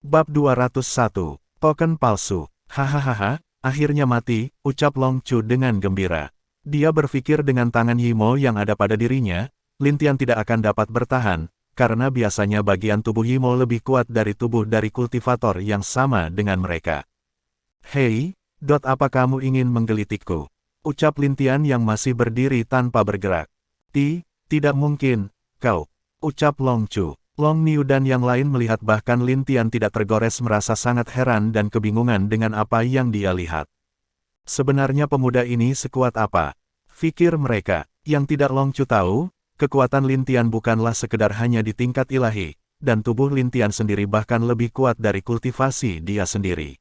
Bab 201, Token Palsu. Hahaha, akhirnya mati, ucap Long Chu dengan gembira. Dia berpikir dengan tangan Yimo yang ada pada dirinya, Lin Tian tidak akan dapat bertahan, karena biasanya bagian tubuh Yimo lebih kuat dari tubuh dari kultivator yang sama dengan mereka. Hei, apa kamu ingin menggelitikku? Ucap Lin Tian yang masih berdiri tanpa bergerak. Tidak mungkin, kau. Ucap Long Chu. Long Niu dan yang lain melihat bahkan Lin Tian tidak tergores merasa sangat heran dan kebingungan dengan apa yang dia lihat. Sebenarnya pemuda ini sekuat apa? Fikir mereka. Yang tidak Long Chu tahu, kekuatan Lin Tian bukanlah sekedar hanya di tingkat ilahi, dan tubuh Lin Tian sendiri bahkan lebih kuat dari kultivasi dia sendiri.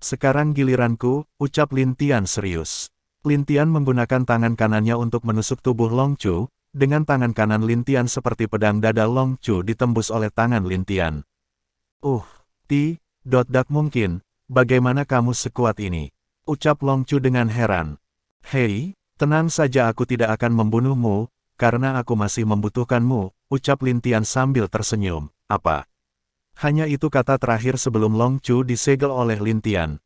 Sekarang giliranku, ucap Lin Tian serius. Lin Tian menggunakan tangan kanannya untuk menusuk tubuh Long Chu. Dengan tangan kanan Lin Tian seperti pedang dada Long Chu ditembus oleh tangan Lin Tian. Tidak mungkin, bagaimana kamu sekuat ini? Ucap Long Chu dengan heran. Hei, tenang saja, aku tidak akan membunuhmu, karena aku masih membutuhkanmu, ucap Lin Tian sambil tersenyum. Apa? Hanya itu kata terakhir sebelum Long Chu disegel oleh Lin Tian.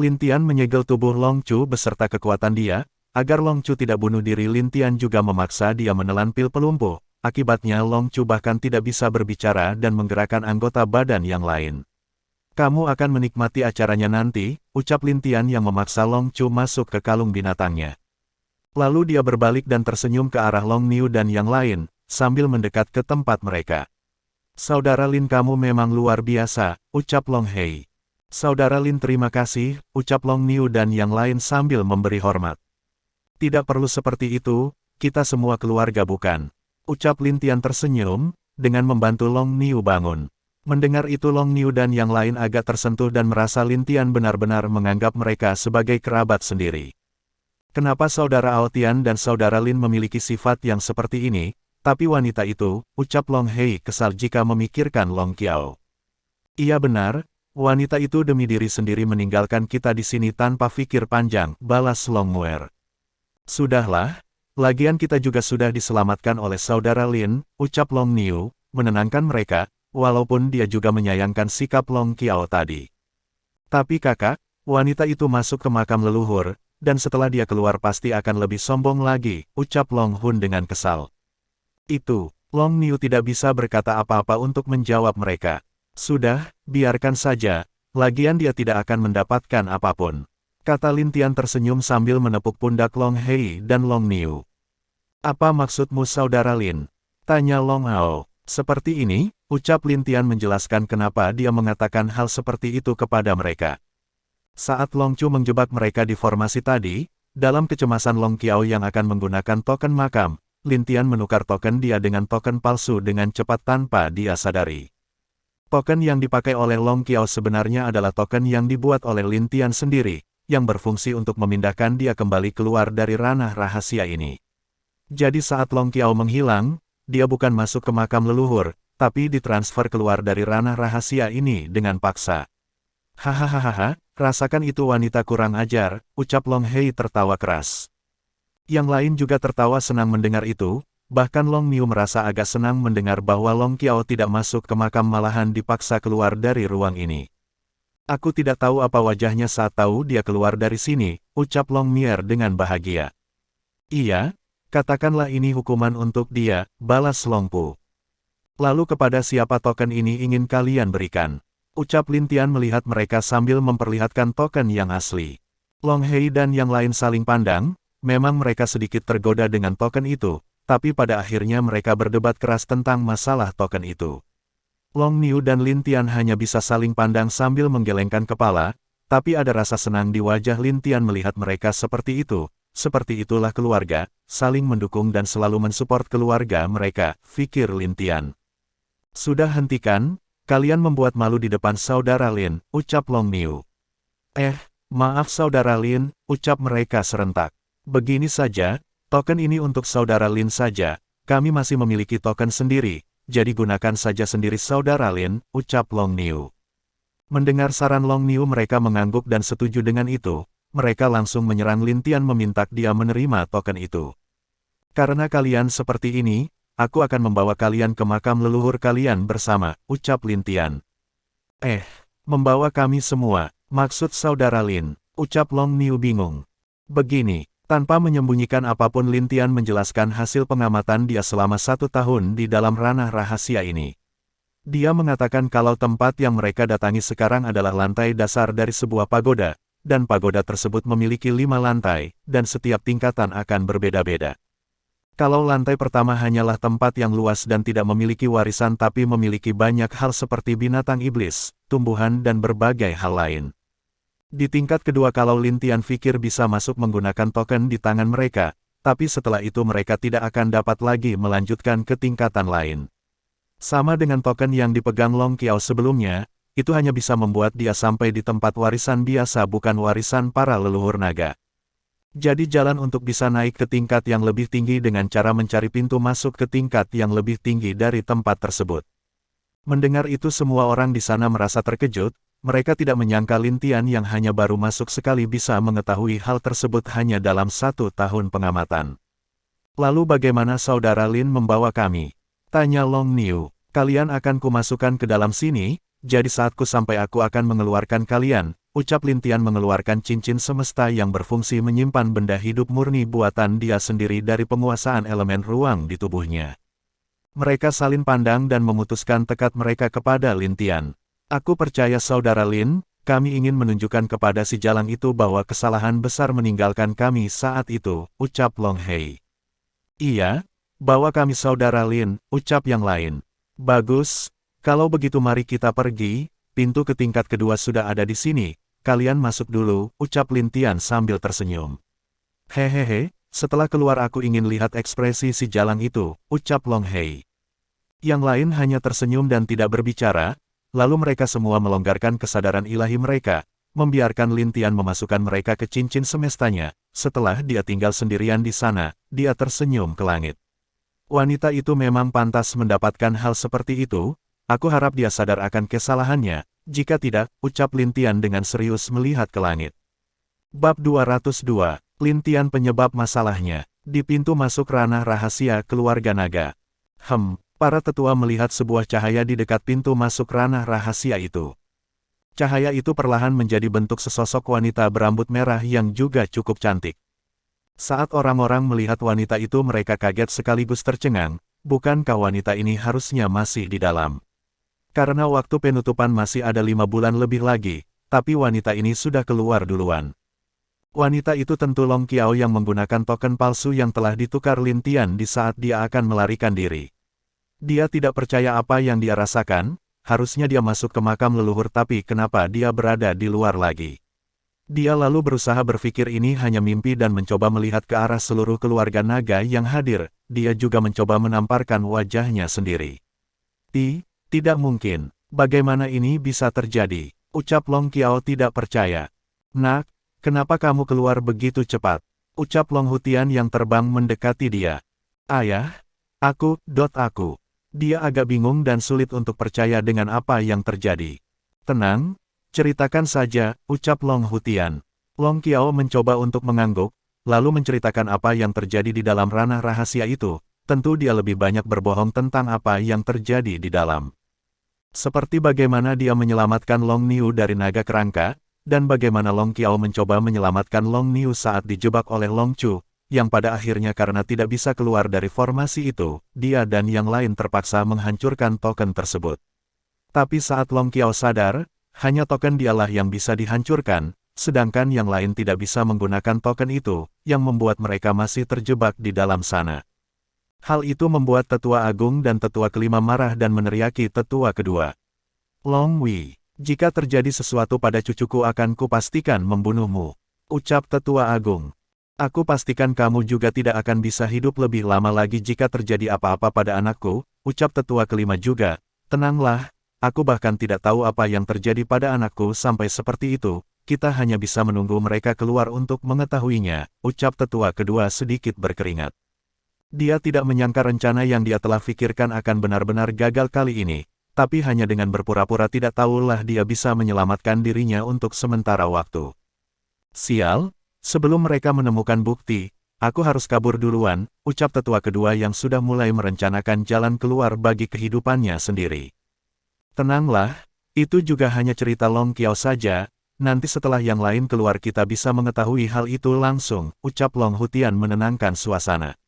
Lin Tian menyegel tubuh Long Chu beserta kekuatan dia. Agar Long Chu tidak bunuh diri, Lin Tian juga memaksa dia menelan pil pelumpuh. Akibatnya Long Chu bahkan tidak bisa berbicara dan menggerakkan anggota badan yang lain. Kamu akan menikmati acaranya nanti, ucap Lin Tian yang memaksa Long Chu masuk ke kalung binatangnya. Lalu dia berbalik dan tersenyum ke arah Long Niu dan yang lain, sambil mendekat ke tempat mereka. Saudara Lin, kamu memang luar biasa, ucap Long Hei. Saudara Lin, terima kasih, ucap Long Niu dan yang lain sambil memberi hormat. Tidak perlu seperti itu, kita semua keluarga bukan? Ucap Lin Tian tersenyum, dengan membantu Long Niu bangun. Mendengar itu Long Niu dan yang lain agak tersentuh dan merasa Lin Tian benar-benar menganggap mereka sebagai kerabat sendiri. Kenapa saudara Ao Tian dan saudara Lin memiliki sifat yang seperti ini, tapi wanita itu, ucap Long Hei kesal jika memikirkan Long Qiao. Iya benar, wanita itu demi diri sendiri meninggalkan kita di sini tanpa pikir panjang, balas Long Muer. Sudahlah, lagian kita juga sudah diselamatkan oleh saudara Lin, ucap Long Niu, menenangkan mereka, walaupun dia juga menyayangkan sikap Long Qiao tadi. Tapi kakak, wanita itu masuk ke makam leluhur, dan setelah dia keluar pasti akan lebih sombong lagi, ucap Long Hun dengan kesal. Long Niu tidak bisa berkata apa-apa untuk menjawab mereka. Sudah, biarkan saja, lagian dia tidak akan mendapatkan apapun. Kata Lin Tian tersenyum sambil menepuk pundak Long Hei dan Long Niu. Apa maksudmu saudara Lin? Tanya Long Ao. Seperti ini, ucap Lin Tian menjelaskan kenapa dia mengatakan hal seperti itu kepada mereka. Saat Long Chu menjebak mereka di formasi tadi, dalam kecemasan Long Qiao yang akan menggunakan token makam, Lin Tian menukar token dia dengan token palsu dengan cepat tanpa dia sadari. Token yang dipakai oleh Long Qiao sebenarnya adalah token yang dibuat oleh Lin Tian sendiri, yang berfungsi untuk memindahkan dia kembali keluar dari ranah rahasia ini. Jadi saat Long Qiao menghilang, dia bukan masuk ke makam leluhur, tapi ditransfer keluar dari ranah rahasia ini dengan paksa. Hahaha, rasakan itu wanita kurang ajar, ucap Long Hei tertawa keras. Yang lain juga tertawa senang mendengar itu, bahkan Long Niu merasa agak senang mendengar bahwa Long Qiao tidak masuk ke makam malahan dipaksa keluar dari ruang ini. Aku tidak tahu apa wajahnya saat tahu dia keluar dari sini, ucap Long Mier dengan bahagia. Iya, katakanlah ini hukuman untuk dia, balas Long Pu. Lalu kepada siapa token ini ingin kalian berikan? Ucap Lin Tian melihat mereka sambil memperlihatkan token yang asli. Long Hei dan yang lain saling pandang, memang mereka sedikit tergoda dengan token itu, tapi pada akhirnya mereka berdebat keras tentang masalah token itu. Long Niu dan Lin Tian hanya bisa saling pandang sambil menggelengkan kepala, tapi ada rasa senang di wajah Lin Tian melihat mereka seperti itu. Seperti itulah keluarga, saling mendukung dan selalu mensupport keluarga mereka, pikir Lin Tian. Sudah hentikan, kalian membuat malu di depan saudara Lin, ucap Long Niu. Maaf saudara Lin, ucap mereka serentak. Begini saja, token ini untuk saudara Lin saja, kami masih memiliki token sendiri. Jadi gunakan saja sendiri saudara Lin, ucap Long Niu. Mendengar saran Long Niu mereka mengangguk dan setuju dengan itu, mereka langsung menyerang Lin Tian meminta dia menerima token itu. Karena kalian seperti ini, aku akan membawa kalian ke makam leluhur kalian bersama, ucap Lin Tian. Membawa kami semua, maksud saudara Lin, ucap Long Niu bingung. Begini, tanpa menyembunyikan apapun Lin Tian menjelaskan hasil pengamatan dia selama 1 tahun di dalam ranah rahasia ini. Dia mengatakan kalau tempat yang mereka datangi sekarang adalah lantai dasar dari sebuah pagoda, dan pagoda tersebut memiliki 5 lantai, dan setiap tingkatan akan berbeda-beda. Kalau lantai pertama hanyalah tempat yang luas dan tidak memiliki warisan tapi memiliki banyak hal seperti binatang iblis, tumbuhan dan berbagai hal lain. Di tingkat kedua kalau Lin Tian pikir bisa masuk menggunakan token di tangan mereka, tapi setelah itu mereka tidak akan dapat lagi melanjutkan ke tingkatan lain. Sama dengan token yang dipegang Long Qiao sebelumnya, itu hanya bisa membuat dia sampai di tempat warisan biasa bukan warisan para leluhur naga. Jadi jalan untuk bisa naik ke tingkat yang lebih tinggi dengan cara mencari pintu masuk ke tingkat yang lebih tinggi dari tempat tersebut. Mendengar itu semua orang di sana merasa terkejut, mereka tidak menyangka Lin Tian yang hanya baru masuk sekali bisa mengetahui hal tersebut hanya dalam 1 tahun pengamatan. Lalu bagaimana saudara Lin membawa kami? Tanya Long Niu. Kalian akan kumasukkan ke dalam sini, jadi saat ku sampai aku akan mengeluarkan kalian, ucap Lin Tian mengeluarkan cincin semesta yang berfungsi menyimpan benda hidup murni buatan dia sendiri dari penguasaan elemen ruang di tubuhnya. Mereka saling pandang dan memutuskan tekad mereka kepada Lin Tian. Aku percaya saudara Lin, kami ingin menunjukkan kepada si jalang itu bahwa kesalahan besar meninggalkan kami saat itu, ucap Long Hei. Iya, bawa kami saudara Lin, ucap yang lain. Bagus, kalau begitu mari kita pergi, pintu ke tingkat kedua sudah ada di sini, kalian masuk dulu, ucap Lin Tian sambil tersenyum. Hehehe, setelah keluar aku ingin lihat ekspresi si jalang itu, ucap Long Hei. Yang lain hanya tersenyum dan tidak berbicara, lalu mereka semua melonggarkan kesadaran ilahi mereka, membiarkan Lin Tian memasukkan mereka ke cincin semestanya. Setelah dia tinggal sendirian di sana, dia tersenyum ke langit. Wanita itu memang pantas mendapatkan hal seperti itu, aku harap dia sadar akan kesalahannya, jika tidak, ucap Lin Tian dengan serius melihat ke langit. Bab 202, Lin Tian penyebab masalahnya, di pintu masuk ranah rahasia keluarga naga. Para tetua melihat sebuah cahaya di dekat pintu masuk ranah rahasia itu. Cahaya itu perlahan menjadi bentuk sesosok wanita berambut merah yang juga cukup cantik. Saat orang-orang melihat wanita itu mereka kaget sekaligus tercengang, bukankah wanita ini harusnya masih di dalam? Karena waktu penutupan masih ada 5 bulan lebih lagi, tapi wanita ini sudah keluar duluan. Wanita itu tentu Long Qiao yang menggunakan token palsu yang telah ditukar Lin Tian di saat dia akan melarikan diri. Dia tidak percaya apa yang dia rasakan, harusnya dia masuk ke makam leluhur tapi kenapa dia berada di luar lagi. Dia lalu berusaha berpikir ini hanya mimpi dan mencoba melihat ke arah seluruh keluarga naga yang hadir, dia juga mencoba menamparkan wajahnya sendiri. Tidak mungkin, bagaimana ini bisa terjadi, ucap Long Qiao tidak percaya. Nak, kenapa kamu keluar begitu cepat, ucap Long Hutian yang terbang mendekati dia. Ayah, aku. Dia agak bingung dan sulit untuk percaya dengan apa yang terjadi. Tenang. Ceritakan saja, ucap Long Hutian. Long Qiao mencoba untuk mengangguk, lalu menceritakan apa yang terjadi di dalam ranah rahasia itu. Tentu dia lebih banyak berbohong tentang apa yang terjadi di dalam. Seperti bagaimana dia menyelamatkan Long Niu dari naga kerangka, dan bagaimana Long Qiao mencoba menyelamatkan Long Niu saat dijebak oleh Long Chu, yang pada akhirnya karena tidak bisa keluar dari formasi itu, dia dan yang lain terpaksa menghancurkan token tersebut. Tapi saat Long Qiao sadar, hanya token dialah yang bisa dihancurkan, sedangkan yang lain tidak bisa menggunakan token itu, yang membuat mereka masih terjebak di dalam sana. Hal itu membuat tetua agung dan tetua kelima marah dan meneriaki tetua kedua. Long Wei, jika terjadi sesuatu pada cucuku akan kupastikan membunuhmu, ucap tetua agung. Aku pastikan kamu juga tidak akan bisa hidup lebih lama lagi jika terjadi apa-apa pada anakku, ucap tetua kelima juga. Tenanglah. Aku bahkan tidak tahu apa yang terjadi pada anakku sampai seperti itu, kita hanya bisa menunggu mereka keluar untuk mengetahuinya, ucap tetua kedua sedikit berkeringat. Dia tidak menyangka rencana yang dia telah pikirkan akan benar-benar gagal kali ini, tapi hanya dengan berpura-pura tidak tahulah dia bisa menyelamatkan dirinya untuk sementara waktu. Sial, sebelum mereka menemukan bukti, aku harus kabur duluan, ucap tetua kedua yang sudah mulai merencanakan jalan keluar bagi kehidupannya sendiri. Tenanglah, Itu juga hanya cerita Long Qiao saja, nanti setelah yang lain keluar kita bisa mengetahui hal itu langsung, ucap Long Hutian menenangkan suasana.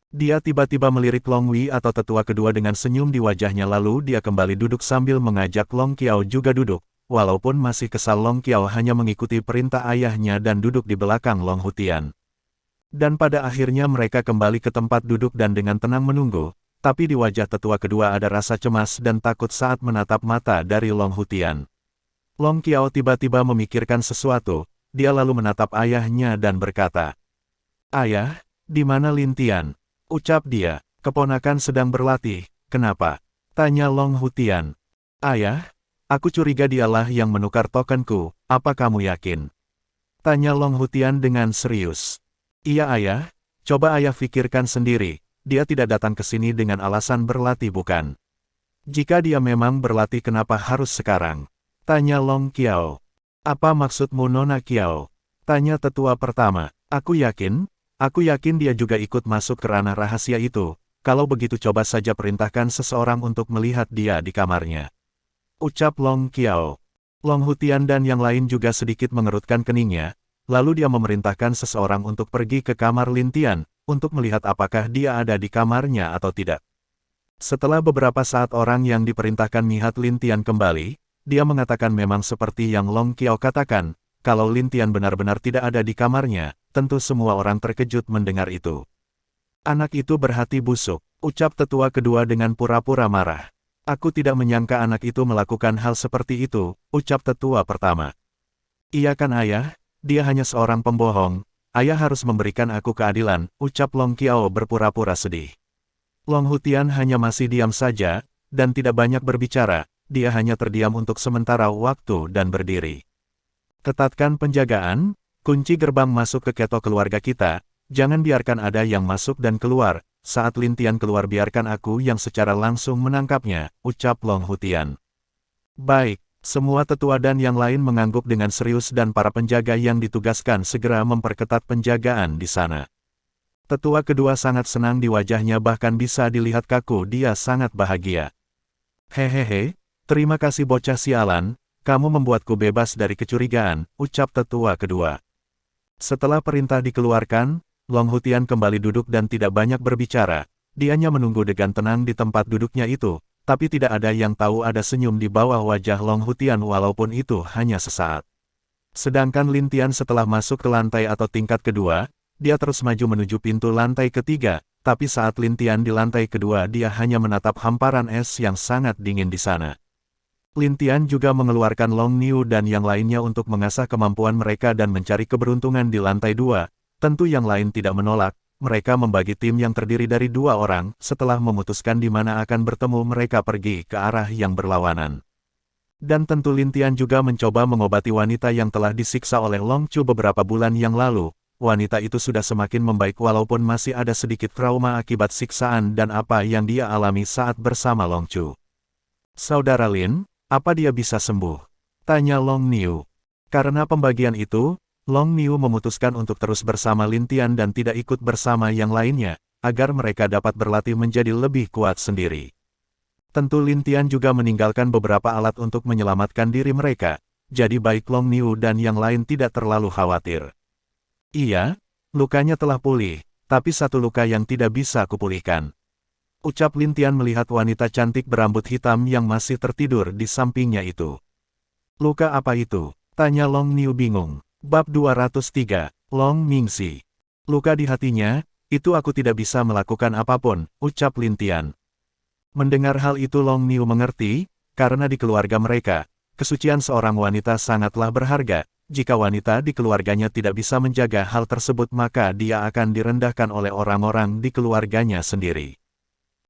Dia tiba-tiba melirik Long Wei atau tetua kedua dengan senyum di wajahnya lalu dia kembali duduk sambil mengajak Long Qiao juga duduk. Walaupun masih kesal Long Qiao hanya mengikuti perintah ayahnya dan duduk di belakang Long Hutian. Dan pada akhirnya mereka kembali ke tempat duduk dan dengan tenang menunggu, tapi di wajah tetua kedua ada rasa cemas dan takut saat menatap mata dari Long Hutian. Long Qiao tiba-tiba memikirkan sesuatu, dia lalu menatap ayahnya dan berkata, "Ayah, di mana Lin Tian?" Ucap dia, "Keponakan sedang berlatih, kenapa?" Tanya Long Hutian. "Ayah, aku curiga dialah yang menukar tokenku, apa kamu yakin?" Tanya Long Hutian dengan serius. "Iya ayah, coba ayah pikirkan sendiri, dia tidak datang ke sini dengan alasan berlatih bukan? Jika dia memang berlatih kenapa harus sekarang?" Tanya Long Qiao. "Apa maksudmu Nona Qiao?" Tanya tetua pertama. Aku yakin dia juga ikut masuk ke ranah rahasia itu, kalau begitu coba saja perintahkan seseorang untuk melihat dia di kamarnya. Ucap Long Qiao. Long Hutian dan yang lain juga sedikit mengerutkan keningnya, lalu dia memerintahkan seseorang untuk pergi ke kamar Lin Tian, untuk melihat apakah dia ada di kamarnya atau tidak. Setelah beberapa saat orang yang diperintahkan melihat Lin Tian kembali, dia mengatakan memang seperti yang Long Qiao katakan, kalau Lin Tian benar-benar tidak ada di kamarnya, tentu semua orang terkejut mendengar itu. "Anak itu berhati busuk," ucap tetua kedua dengan pura-pura marah. "Aku tidak menyangka anak itu melakukan hal seperti itu," ucap tetua pertama. "Iya kan ayah, dia hanya seorang pembohong, ayah harus memberikan aku keadilan," ucap Long Qiao berpura-pura sedih. Long Hutian hanya masih diam saja, dan tidak banyak berbicara. Dia hanya terdiam untuk sementara waktu dan berdiri. "Ketatkan penjagaan, kunci gerbang masuk ke keto keluarga kita, jangan biarkan ada yang masuk dan keluar, saat Lin Tian keluar biarkan aku yang secara langsung menangkapnya," ucap Long Hutian. Baik, semua tetua dan yang lain mengangguk dengan serius dan para penjaga yang ditugaskan segera memperketat penjagaan di sana. Tetua kedua sangat senang di wajahnya bahkan bisa dilihat kaku dia sangat bahagia. "Hehehe. Terima kasih bocah sialan, kamu membuatku bebas dari kecurigaan," ucap tetua kedua. Setelah perintah dikeluarkan, Long Hutian kembali duduk dan tidak banyak berbicara, dia hanya menunggu dengan tenang di tempat duduknya itu, tapi tidak ada yang tahu ada senyum di bawah wajah Long Hutian walaupun itu hanya sesaat. Sedangkan Lin Tian setelah masuk ke lantai atau tingkat kedua, dia terus maju menuju pintu lantai ketiga, tapi saat Lin Tian di lantai kedua dia hanya menatap hamparan es yang sangat dingin di sana. Lin Tian juga mengeluarkan Long Niu dan yang lainnya untuk mengasah kemampuan mereka dan mencari keberuntungan di lantai 2. Tentu yang lain tidak menolak, mereka membagi tim yang terdiri dari 2 orang, setelah memutuskan di mana akan bertemu mereka pergi ke arah yang berlawanan. Dan tentu Lin Tian juga mencoba mengobati wanita yang telah disiksa oleh Long Chu beberapa bulan yang lalu. Wanita itu sudah semakin membaik walaupun masih ada sedikit trauma akibat siksaan dan apa yang dia alami saat bersama Long Chu. "Saudara Lin, apa dia bisa sembuh?" tanya Long Niu. Karena pembagian itu, Long Niu memutuskan untuk terus bersama Lin Tian dan tidak ikut bersama yang lainnya, agar mereka dapat berlatih menjadi lebih kuat sendiri. Tentu Lin Tian juga meninggalkan beberapa alat untuk menyelamatkan diri mereka, jadi baik Long Niu dan yang lain tidak terlalu khawatir. "Iya, lukanya telah pulih, tapi satu luka yang tidak bisa kupulihkan," ucap Lin Tian melihat wanita cantik berambut hitam yang masih tertidur di sampingnya itu. "Luka apa itu?" tanya Long Niu bingung. Bab 203, Long Mingxi. "Luka di hatinya, itu aku tidak bisa melakukan apapun," ucap Lin Tian. Mendengar hal itu Long Niu mengerti, karena di keluarga mereka, kesucian seorang wanita sangatlah berharga. Jika wanita di keluarganya tidak bisa menjaga hal tersebut maka dia akan direndahkan oleh orang-orang di keluarganya sendiri.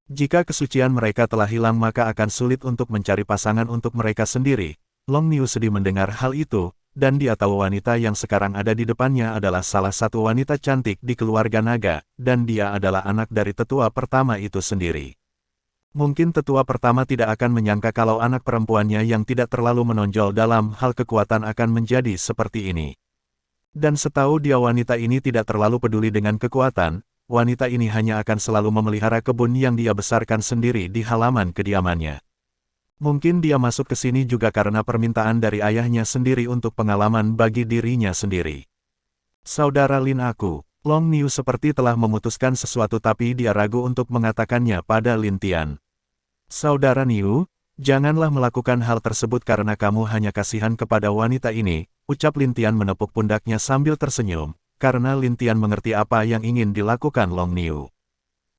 Jika kesucian mereka telah hilang maka akan sulit untuk mencari pasangan untuk mereka sendiri. Long Niu sedih mendengar hal itu, dan dia tahu wanita yang sekarang ada di depannya adalah salah satu wanita cantik di keluarga naga, dan dia adalah anak dari tetua pertama itu sendiri. Mungkin tetua pertama tidak akan menyangka kalau anak perempuannya yang tidak terlalu menonjol dalam hal kekuatan akan menjadi seperti ini. Dan setahu dia wanita ini tidak terlalu peduli dengan kekuatan, wanita ini hanya akan selalu memelihara kebun yang dia besarkan sendiri di halaman kediamannya. Mungkin dia masuk ke sini juga karena permintaan dari ayahnya sendiri untuk pengalaman bagi dirinya sendiri. Saudara Lin, aku, Long Niu seperti telah memutuskan sesuatu tapi dia ragu untuk mengatakannya pada Lin Tian. Saudara Niu, janganlah melakukan hal tersebut karena kamu hanya kasihan kepada wanita ini, ucap Lin Tian menepuk pundaknya sambil tersenyum, karena Lin Tian mengerti apa yang ingin dilakukan Long Niu.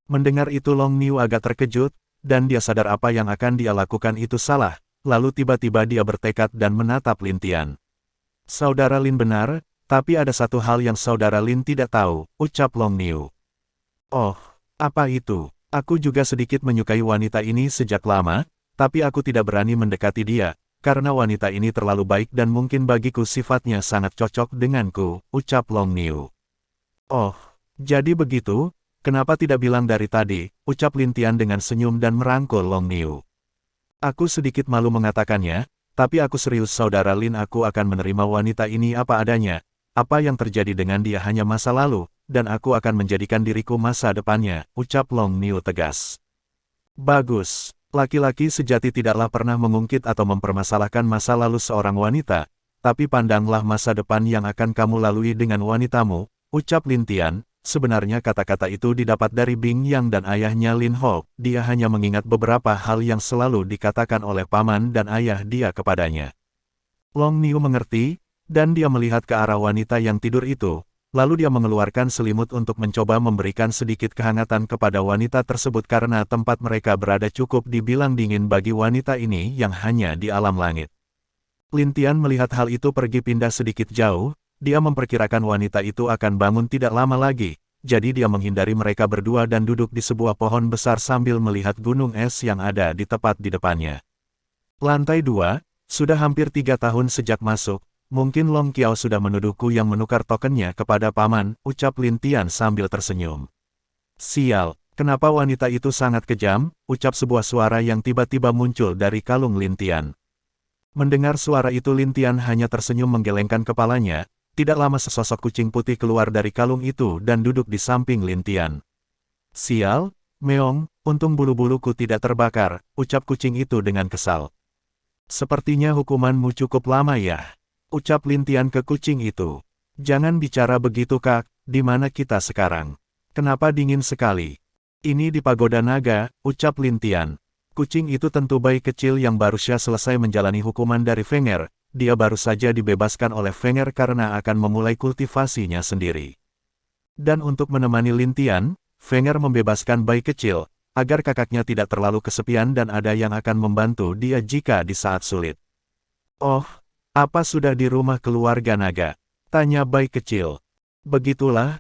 Mendengar itu Long Niu agak terkejut, dan dia sadar apa yang akan dia lakukan itu salah, lalu tiba-tiba dia bertekad dan menatap Lin Tian. Saudara Lin benar, tapi ada satu hal yang Saudara Lin tidak tahu, ucap Long Niu. Oh, apa itu? Aku juga sedikit menyukai wanita ini sejak lama, tapi aku tidak berani mendekati dia, karena wanita ini terlalu baik dan mungkin bagiku sifatnya sangat cocok denganku, ucap Long Niu. Oh, jadi begitu? Kenapa tidak bilang dari tadi, ucap Lin Tian dengan senyum dan merangkul Long Niu. Aku sedikit malu mengatakannya, tapi aku serius Saudara Lin, aku akan menerima wanita ini apa adanya. Apa yang terjadi dengan dia hanya masa lalu, dan aku akan menjadikan diriku masa depannya, ucap Long Niu tegas. Bagus, laki-laki sejati tidaklah pernah mengungkit atau mempermasalahkan masa lalu seorang wanita, tapi pandanglah masa depan yang akan kamu lalui dengan wanitamu, ucap Lin Tian. Sebenarnya kata-kata itu didapat dari Bing Yang dan ayahnya Lin Ho, dia hanya mengingat beberapa hal yang selalu dikatakan oleh paman dan ayah dia kepadanya. Long Niu mengerti, dan dia melihat ke arah wanita yang tidur itu, lalu dia mengeluarkan selimut untuk mencoba memberikan sedikit kehangatan kepada wanita tersebut karena tempat mereka berada cukup dibilang dingin bagi wanita ini yang hanya di alam langit. Lin Tian melihat hal itu pergi pindah sedikit jauh, dia memperkirakan wanita itu akan bangun tidak lama lagi, jadi dia menghindari mereka berdua dan duduk di sebuah pohon besar sambil melihat gunung es yang ada di tepat di depannya. Lantai 2, sudah hampir 3 tahun sejak masuk. Mungkin Long Qiao sudah menuduhku yang menukar tokennya kepada paman, ucap Lin Tian sambil tersenyum. Sial, kenapa wanita itu sangat kejam, ucap sebuah suara yang tiba-tiba muncul dari kalung Lin Tian. Mendengar suara itu Lin Tian hanya tersenyum menggelengkan kepalanya, tidak lama sesosok kucing putih keluar dari kalung itu dan duduk di samping Lin Tian. Sial, meong, untung bulu-buluku tidak terbakar, ucap kucing itu dengan kesal. Sepertinya hukumanmu cukup lama ya. Ucap Lin Tian ke kucing itu. Jangan bicara begitu kak, di mana kita sekarang? Kenapa dingin sekali? Ini di Pagoda Naga, ucap Lin Tian. Kucing itu tentu bayi kecil yang baru saja selesai menjalani hukuman dari Fenger, dia baru saja dibebaskan oleh Fenger karena akan memulai kultivasinya sendiri. Dan untuk menemani Lin Tian, Fenger membebaskan bayi kecil, agar kakaknya tidak terlalu kesepian dan ada yang akan membantu dia jika di saat sulit. Oh, apa sudah di rumah keluarga naga? Tanya bayi kecil. Begitulah,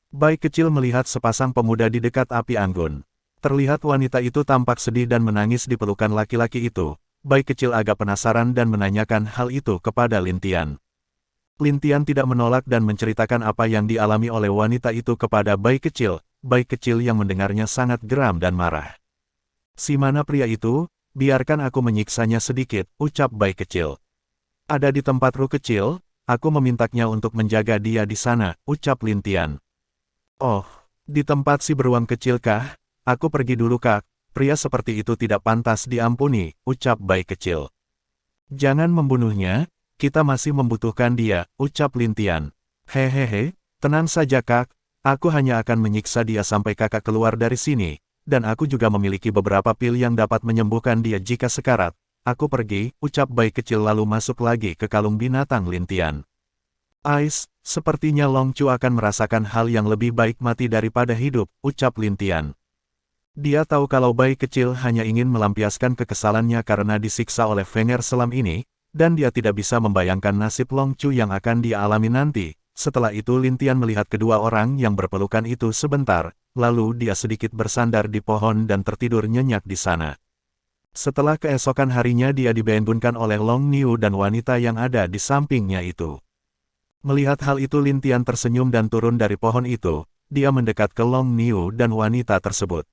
bayi kecil melihat sepasang pemuda di dekat api anggun. Terlihat wanita itu tampak sedih dan menangis di pelukan laki-laki itu. Bayi kecil agak penasaran dan menanyakan hal itu kepada Lin Tian. Lin Tian tidak menolak dan menceritakan apa yang dialami oleh wanita itu kepada bayi kecil yang mendengarnya sangat geram dan marah. Si mana pria itu, biarkan aku menyiksanya sedikit, ucap bayi kecil. Ada di tempat Ru kecil, aku memintaknya untuk menjaga dia di sana, ucap Lin Tian. Oh, di tempat si beruang kecil kah? Aku pergi dulu kak, pria seperti itu tidak pantas diampuni, ucap bayi kecil. Jangan membunuhnya, kita masih membutuhkan dia, ucap Lin Tian. Hehehe, tenang saja kak, aku hanya akan menyiksa dia sampai kakak keluar dari sini, dan aku juga memiliki beberapa pil yang dapat menyembuhkan dia jika sekarat. Aku pergi, ucap bayi kecil lalu masuk lagi ke kalung binatang Lin Tian. Ais, sepertinya Long Chu akan merasakan hal yang lebih baik mati daripada hidup, ucap Lin Tian. Dia tahu kalau bayi kecil hanya ingin melampiaskan kekesalannya karena disiksa oleh Fenger selam ini, dan dia tidak bisa membayangkan nasib Long Chu yang akan dia alami nanti. Setelah itu Lin Tian melihat kedua orang yang berpelukan itu sebentar, lalu dia sedikit bersandar di pohon dan tertidur nyenyak di sana. Setelah keesokan harinya dia dibangunkan oleh Long Niu dan wanita yang ada di sampingnya itu. Melihat hal itu Lin Tian tersenyum dan turun dari pohon itu, dia mendekat ke Long Niu dan wanita tersebut.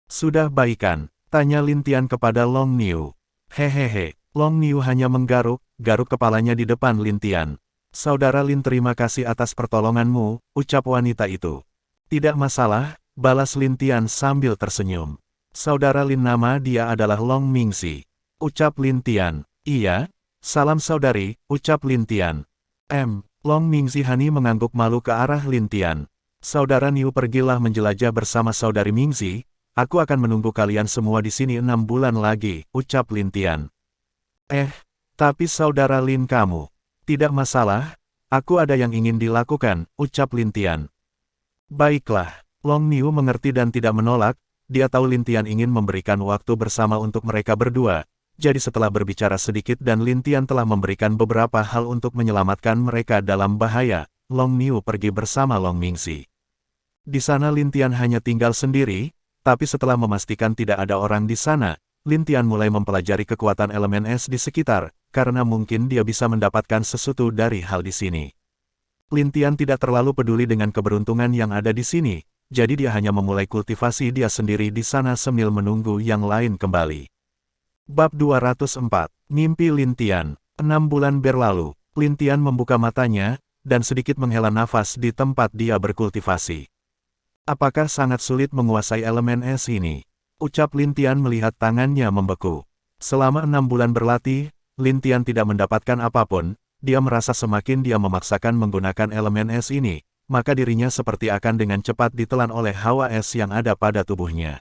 Sudah baikan? Tanya Lin Tian kepada Long Niu. Hehehe, Long Niu hanya garuk kepalanya di depan Lin Tian. Saudara Lin, terima kasih atas pertolonganmu, ucap wanita itu. Tidak masalah, balas Lin Tian sambil tersenyum. Saudara Lin, nama dia adalah Long Mingxi. Ucap Lin Tian. Iya, salam saudari, ucap Lin Tian. Long Mingzi Hani mengangguk malu ke arah Lin Tian. Saudara Niu, pergilah menjelajah bersama saudari Mingzi, aku akan menunggu kalian semua di sini 6 bulan lagi, ucap Lin Tian. Tapi saudara Lin, kamu. Tidak masalah, aku ada yang ingin dilakukan, ucap Lin Tian. Baiklah, Long Niu mengerti dan tidak menolak, dia tahu Lin Tian ingin memberikan waktu bersama untuk mereka berdua. Jadi setelah berbicara sedikit dan Lin Tian telah memberikan beberapa hal untuk menyelamatkan mereka dalam bahaya, Long Niu pergi bersama Long Mingzi. Di sana Lin Tian hanya tinggal sendiri, tapi setelah memastikan tidak ada orang di sana, Lin Tian mulai mempelajari kekuatan elemen es di sekitar, karena mungkin dia bisa mendapatkan sesuatu dari hal di sini. Lin Tian tidak terlalu peduli dengan keberuntungan yang ada di sini, jadi dia hanya memulai kultivasi dia sendiri di sana sambil menunggu yang lain kembali. Bab 204, Mimpi Lin Tian. 6 bulan berlalu, Lin Tian membuka matanya, dan sedikit menghela nafas di tempat dia berkultivasi. Apakah sangat sulit menguasai elemen es ini? Ucap Lin Tian melihat tangannya membeku. Selama 6 bulan berlatih, Lin Tian tidak mendapatkan apapun, dia merasa semakin dia memaksakan menggunakan elemen es ini, maka dirinya seperti akan dengan cepat ditelan oleh hawa es yang ada pada tubuhnya.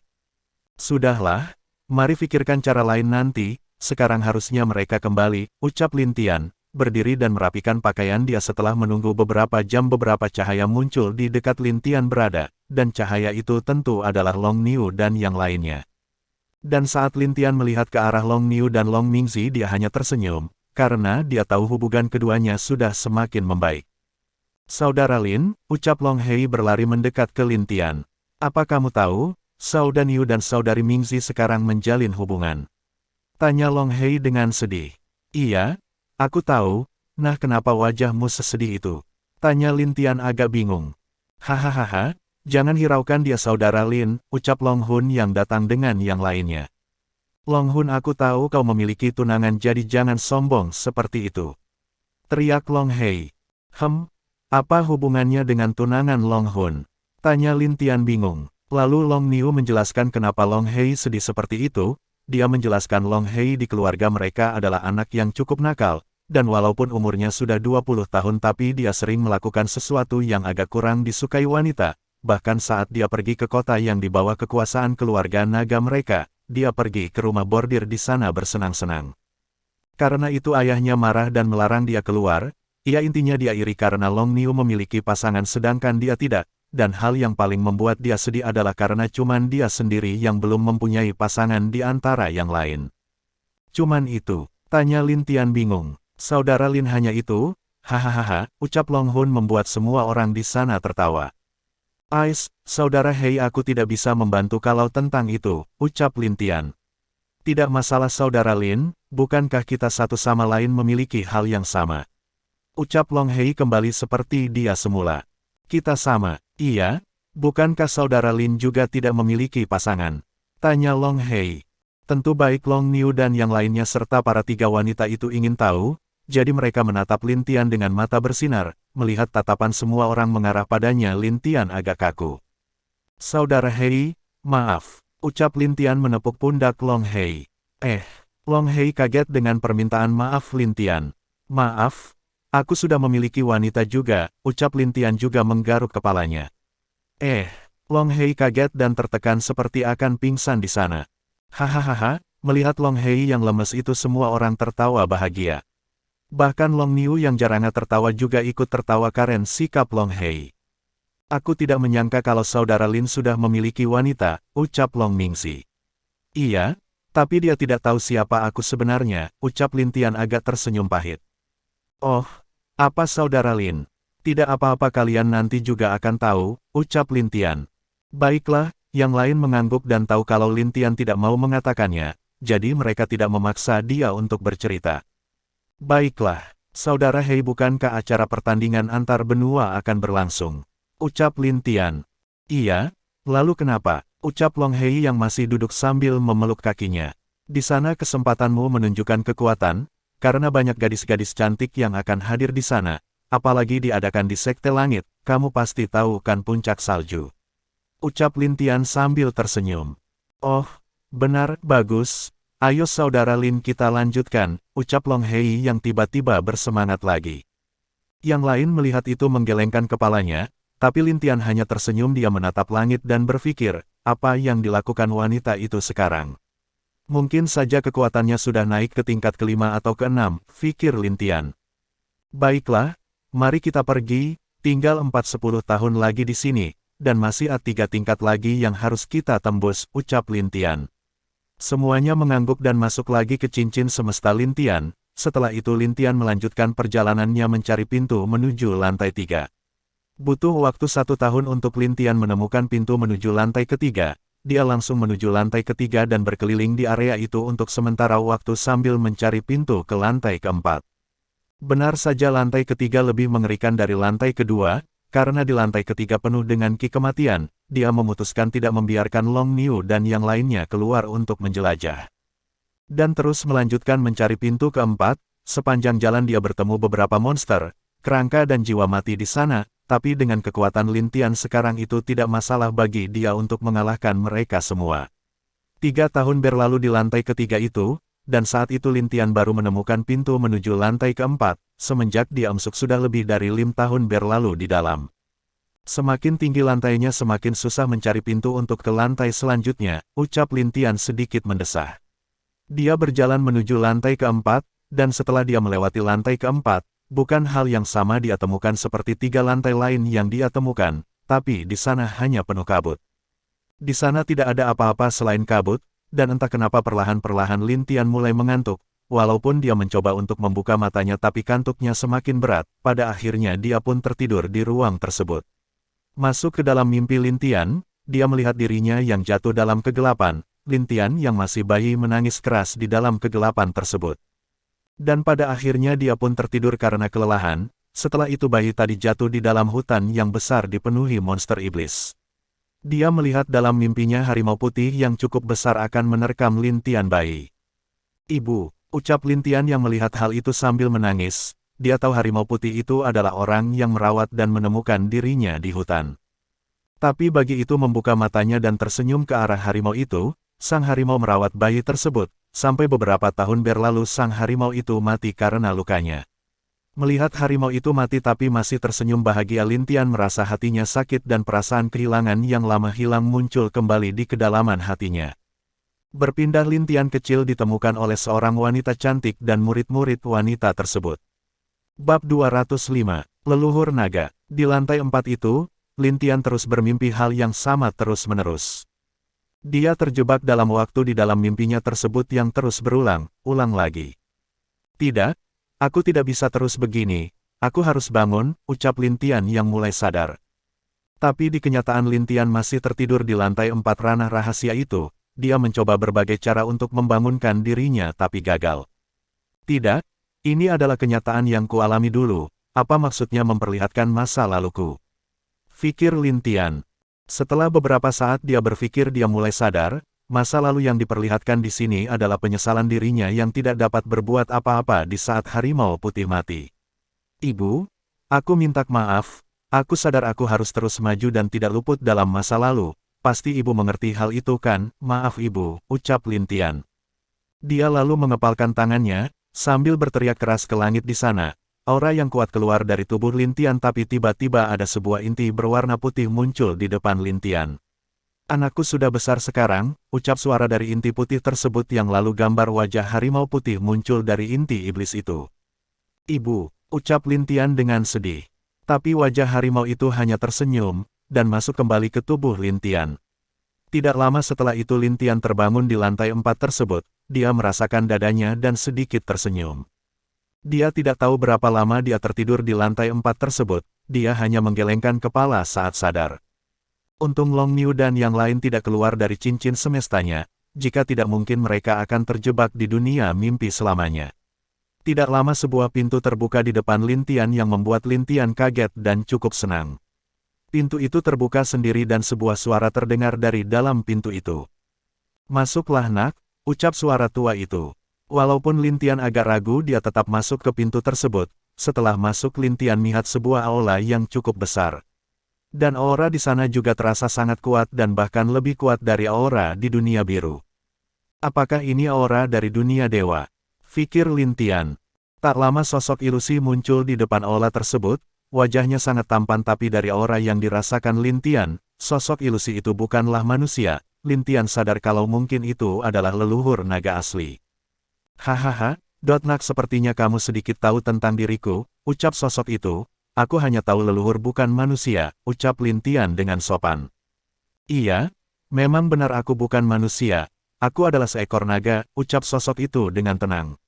Sudahlah. Mari pikirkan cara lain nanti, sekarang harusnya mereka kembali, ucap Lin Tian, berdiri dan merapikan pakaian dia setelah menunggu beberapa jam. Beberapa cahaya muncul di dekat Lin Tian berada, dan cahaya itu tentu adalah Long Niu dan yang lainnya. Dan saat Lin Tian melihat ke arah Long Niu dan Long Mingzi dia hanya tersenyum, karena dia tahu hubungan keduanya sudah semakin membaik. Saudara Lin, ucap Long Hei berlari mendekat ke Lin Tian. Apa kamu tahu? Saudara Niu dan saudari Mingzi sekarang menjalin hubungan. Tanya Long Hei dengan sedih. Iya, aku tahu. Nah, kenapa wajahmu sesedih itu? Tanya Lin Tian agak bingung. Hahaha, jangan hiraukan dia saudara Lin, ucap Long Hun yang datang dengan yang lainnya. Long Hun, aku tahu kau memiliki tunangan, jadi jangan sombong seperti itu. Teriak Long Hei. Apa hubungannya dengan tunangan Long Hun? Tanya Lin Tian bingung. Lalu Long Niu menjelaskan kenapa Long Hei sedih seperti itu. Dia menjelaskan Long Hei di keluarga mereka adalah anak yang cukup nakal, dan walaupun umurnya sudah 20 tahun tapi dia sering melakukan sesuatu yang agak kurang disukai wanita. Bahkan saat dia pergi ke kota yang di bawah kekuasaan keluarga naga mereka, dia pergi ke rumah bordir di sana bersenang-senang. Karena itu ayahnya marah dan melarang dia keluar. Intinya dia iri karena Long Niu memiliki pasangan sedangkan dia tidak. Dan hal yang paling membuat dia sedih adalah karena cuman dia sendiri yang belum mempunyai pasangan di antara yang lain. Cuman itu? Tanya Lin Tian bingung. Saudara Lin, hanya itu? Hahaha, ucap Long Hun membuat semua orang di sana tertawa. Saudara Hei, aku tidak bisa membantu kalau tentang itu, ucap Lin Tian. Tidak masalah saudara Lin, bukankah kita satu sama lain memiliki hal yang sama? Ucap Long Hei kembali seperti dia semula. Kita sama. Iya, bukankah saudara Lin juga tidak memiliki pasangan? Tanya Long Hei. Tentu baik Long Niu dan yang lainnya serta para 3 wanita itu ingin tahu, jadi mereka menatap Lin Tian dengan mata bersinar, melihat tatapan semua orang mengarah padanya. Lin Tian agak kaku. Saudara Hei, maaf, ucap Lin Tian menepuk pundak Long Hei. Long Hei kaget dengan permintaan maaf Lin Tian. Maaf? Aku sudah memiliki wanita juga, ucap Lin Tian juga menggaruk kepalanya. Long Hei kaget dan tertekan seperti akan pingsan di sana. Hahaha, melihat Long Hei yang lemes itu semua orang tertawa bahagia. Bahkan Long Niu yang jarang tertawa juga ikut tertawa karena sikap Long Hei. Aku tidak menyangka kalau saudara Lin sudah memiliki wanita, ucap Long Mingzi. Iya, tapi dia tidak tahu siapa aku sebenarnya, ucap Lin Tian agak tersenyum pahit. Oh, apa saudara Lin? Tidak apa-apa, kalian nanti juga akan tahu, ucap Lin Tian. Baiklah, yang lain mengangguk dan tahu kalau Lin Tian tidak mau mengatakannya, jadi mereka tidak memaksa dia untuk bercerita. Baiklah, saudara Hei, bukankah acara pertandingan antar benua akan berlangsung? Ucap Lin Tian. Iya, lalu kenapa? Ucap Long Hei yang masih duduk sambil memeluk kakinya. Di sana kesempatanmu menunjukkan kekuatan, karena banyak gadis-gadis cantik yang akan hadir di sana, apalagi diadakan di Sekte Langit, kamu pasti tahu kan puncak salju. Ucap Lin Tian sambil tersenyum. Oh, benar, bagus, Ayo saudara Lin kita lanjutkan, ucap Long Hei yang tiba-tiba bersemangat lagi. Yang lain melihat itu menggelengkan kepalanya, tapi Lin Tian hanya tersenyum. Dia menatap langit dan berpikir, apa yang dilakukan wanita itu sekarang? Mungkin saja kekuatannya sudah naik ke tingkat kelima atau keenam, pikir Lin Tian. Baiklah, mari kita pergi, tinggal 4-10 tahun lagi di sini, dan masih ada 3 tingkat lagi yang harus kita tembus, ucap Lin Tian. Semuanya mengangguk dan masuk lagi ke cincin semesta Lin Tian. Setelah itu Lin Tian melanjutkan perjalanannya mencari pintu menuju lantai 3. Butuh waktu 1 tahun untuk Lin Tian menemukan pintu menuju lantai ketiga. Dia langsung menuju lantai ketiga dan berkeliling di area itu untuk sementara waktu sambil mencari pintu ke lantai keempat. Benar saja lantai ketiga lebih mengerikan dari lantai kedua, karena di lantai ketiga penuh dengan ki kematian. Dia memutuskan tidak membiarkan Long Niu dan yang lainnya keluar untuk menjelajah. Dan terus melanjutkan mencari pintu keempat. Sepanjang jalan dia bertemu beberapa monster, kerangka dan jiwa mati di sana. Tapi dengan kekuatan Lin Tian sekarang itu tidak masalah bagi dia untuk mengalahkan mereka semua. 3 tahun berlalu di lantai ketiga itu, dan saat itu Lin Tian baru menemukan pintu menuju lantai keempat, semenjak dia masuk sudah lebih dari 5 tahun berlalu di dalam. Semakin tinggi lantainya semakin susah mencari pintu untuk ke lantai selanjutnya, ucap Lin Tian sedikit mendesah. Dia berjalan menuju lantai keempat, dan setelah dia melewati lantai keempat, bukan hal yang sama dia temukan seperti 3 lantai lain yang dia temukan, tapi di sana hanya penuh kabut. Di sana tidak ada apa-apa selain kabut, dan entah kenapa perlahan-perlahan Lin Tian mulai mengantuk. Walaupun dia mencoba untuk membuka matanya tapi kantuknya semakin berat, pada akhirnya dia pun tertidur di ruang tersebut. Masuk ke dalam mimpi Lin Tian, dia melihat dirinya yang jatuh dalam kegelapan. Lin Tian yang masih bayi menangis keras di dalam kegelapan tersebut. Dan pada akhirnya dia pun tertidur karena kelelahan. Setelah itu bayi tadi jatuh di dalam hutan yang besar dipenuhi monster iblis. Dia melihat dalam mimpinya harimau putih yang cukup besar akan menerkam Lin Tian bayi. Ibu, ucap Lin Tian yang melihat hal itu sambil menangis. Dia tahu harimau putih itu adalah orang yang merawat dan menemukan dirinya di hutan. Tapi bagi itu membuka matanya dan tersenyum ke arah harimau itu, sang harimau merawat bayi tersebut. Sampai beberapa tahun berlalu sang harimau itu mati karena lukanya. Melihat harimau itu mati tapi masih tersenyum bahagia, Lin Tian merasa hatinya sakit dan perasaan kehilangan yang lama hilang muncul kembali di kedalaman hatinya. Berpindah Lin Tian kecil ditemukan oleh seorang wanita cantik dan murid-murid wanita tersebut. Bab 205, Leluhur Naga. Di lantai 4 itu, Lin Tian terus bermimpi hal yang sama terus-menerus. Dia terjebak dalam waktu di dalam mimpinya tersebut yang terus berulang-ulang lagi. Tidak, aku tidak bisa terus begini, aku harus bangun, ucap Lin Tian yang mulai sadar. Tapi di kenyataan Lin Tian masih tertidur di lantai 4 ranah rahasia itu. Dia mencoba berbagai cara untuk membangunkan dirinya tapi gagal. Tidak, ini adalah kenyataan yang kualami dulu, apa maksudnya memperlihatkan masa laluku? Fikir Lin Tian. Setelah beberapa saat dia berpikir dia mulai sadar, masa lalu yang diperlihatkan di sini adalah penyesalan dirinya yang tidak dapat berbuat apa-apa di saat harimau putih mati. Ibu, aku minta maaf, aku sadar aku harus terus maju dan tidak luput dalam masa lalu, pasti ibu mengerti hal itu kan, maaf ibu, ucap Lin Tian. Dia lalu mengepalkan tangannya, sambil berteriak keras ke langit di sana. Aura yang kuat keluar dari tubuh Lin Tian tapi tiba-tiba ada sebuah inti berwarna putih muncul di depan Lin Tian. Anakku sudah besar sekarang, ucap suara dari inti putih tersebut yang lalu gambar wajah harimau putih muncul dari inti iblis itu. Ibu, ucap Lin Tian dengan sedih. Tapi wajah harimau itu hanya tersenyum, dan masuk kembali ke tubuh Lin Tian. Tidak lama setelah itu Lin Tian terbangun di lantai 4 tersebut, dia merasakan dadanya dan sedikit tersenyum. Dia tidak tahu berapa lama dia tertidur di lantai 4 tersebut, dia hanya menggelengkan kepala saat sadar. Untung Long Niu dan yang lain tidak keluar dari cincin semestanya, jika tidak mungkin mereka akan terjebak di dunia mimpi selamanya. Tidak lama sebuah pintu terbuka di depan Lin Tian yang membuat Lin Tian kaget dan cukup senang. Pintu itu terbuka sendiri dan sebuah suara terdengar dari dalam pintu itu. Masuklah nak, ucap suara tua itu. Walaupun Lin Tian agak ragu dia tetap masuk ke pintu tersebut. Setelah masuk Lin Tian melihat sebuah aula yang cukup besar. Dan aura di sana juga terasa sangat kuat dan bahkan lebih kuat dari aura di dunia biru. Apakah ini aura dari dunia dewa? Fikir Lin Tian. Tak lama sosok ilusi muncul di depan aula tersebut, wajahnya sangat tampan tapi dari aura yang dirasakan Lin Tian, sosok ilusi itu bukanlah manusia. Lin Tian sadar kalau mungkin itu adalah leluhur naga asli. Hahaha, Dotnak sepertinya kamu sedikit tahu tentang diriku, ucap sosok itu. Aku hanya tahu leluhur bukan manusia, ucap Lin Tian dengan sopan. Iya, memang benar aku bukan manusia, aku adalah seekor naga, ucap sosok itu dengan tenang.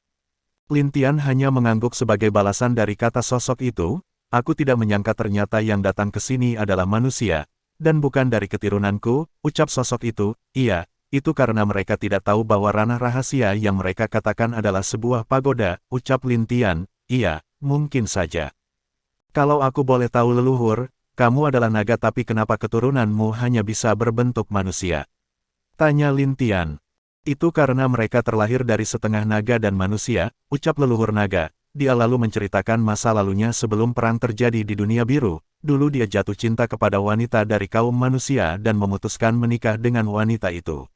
Lin Tian hanya mengangguk sebagai balasan dari kata sosok itu, aku tidak menyangka ternyata yang datang ke sini adalah manusia, dan bukan dari keturunanku, ucap sosok itu, iya, itu karena mereka tidak tahu bahwa ranah rahasia yang mereka katakan adalah sebuah pagoda, ucap Lin Tian, iya, mungkin saja. Kalau aku boleh tahu leluhur, kamu adalah naga tapi kenapa keturunanmu hanya bisa berbentuk manusia? Tanya Lin Tian. Itu karena mereka terlahir dari setengah naga dan manusia, ucap leluhur naga. Dia lalu menceritakan masa lalunya sebelum perang terjadi di dunia biru. Dulu dia jatuh cinta kepada wanita dari kaum manusia dan memutuskan menikah dengan wanita itu.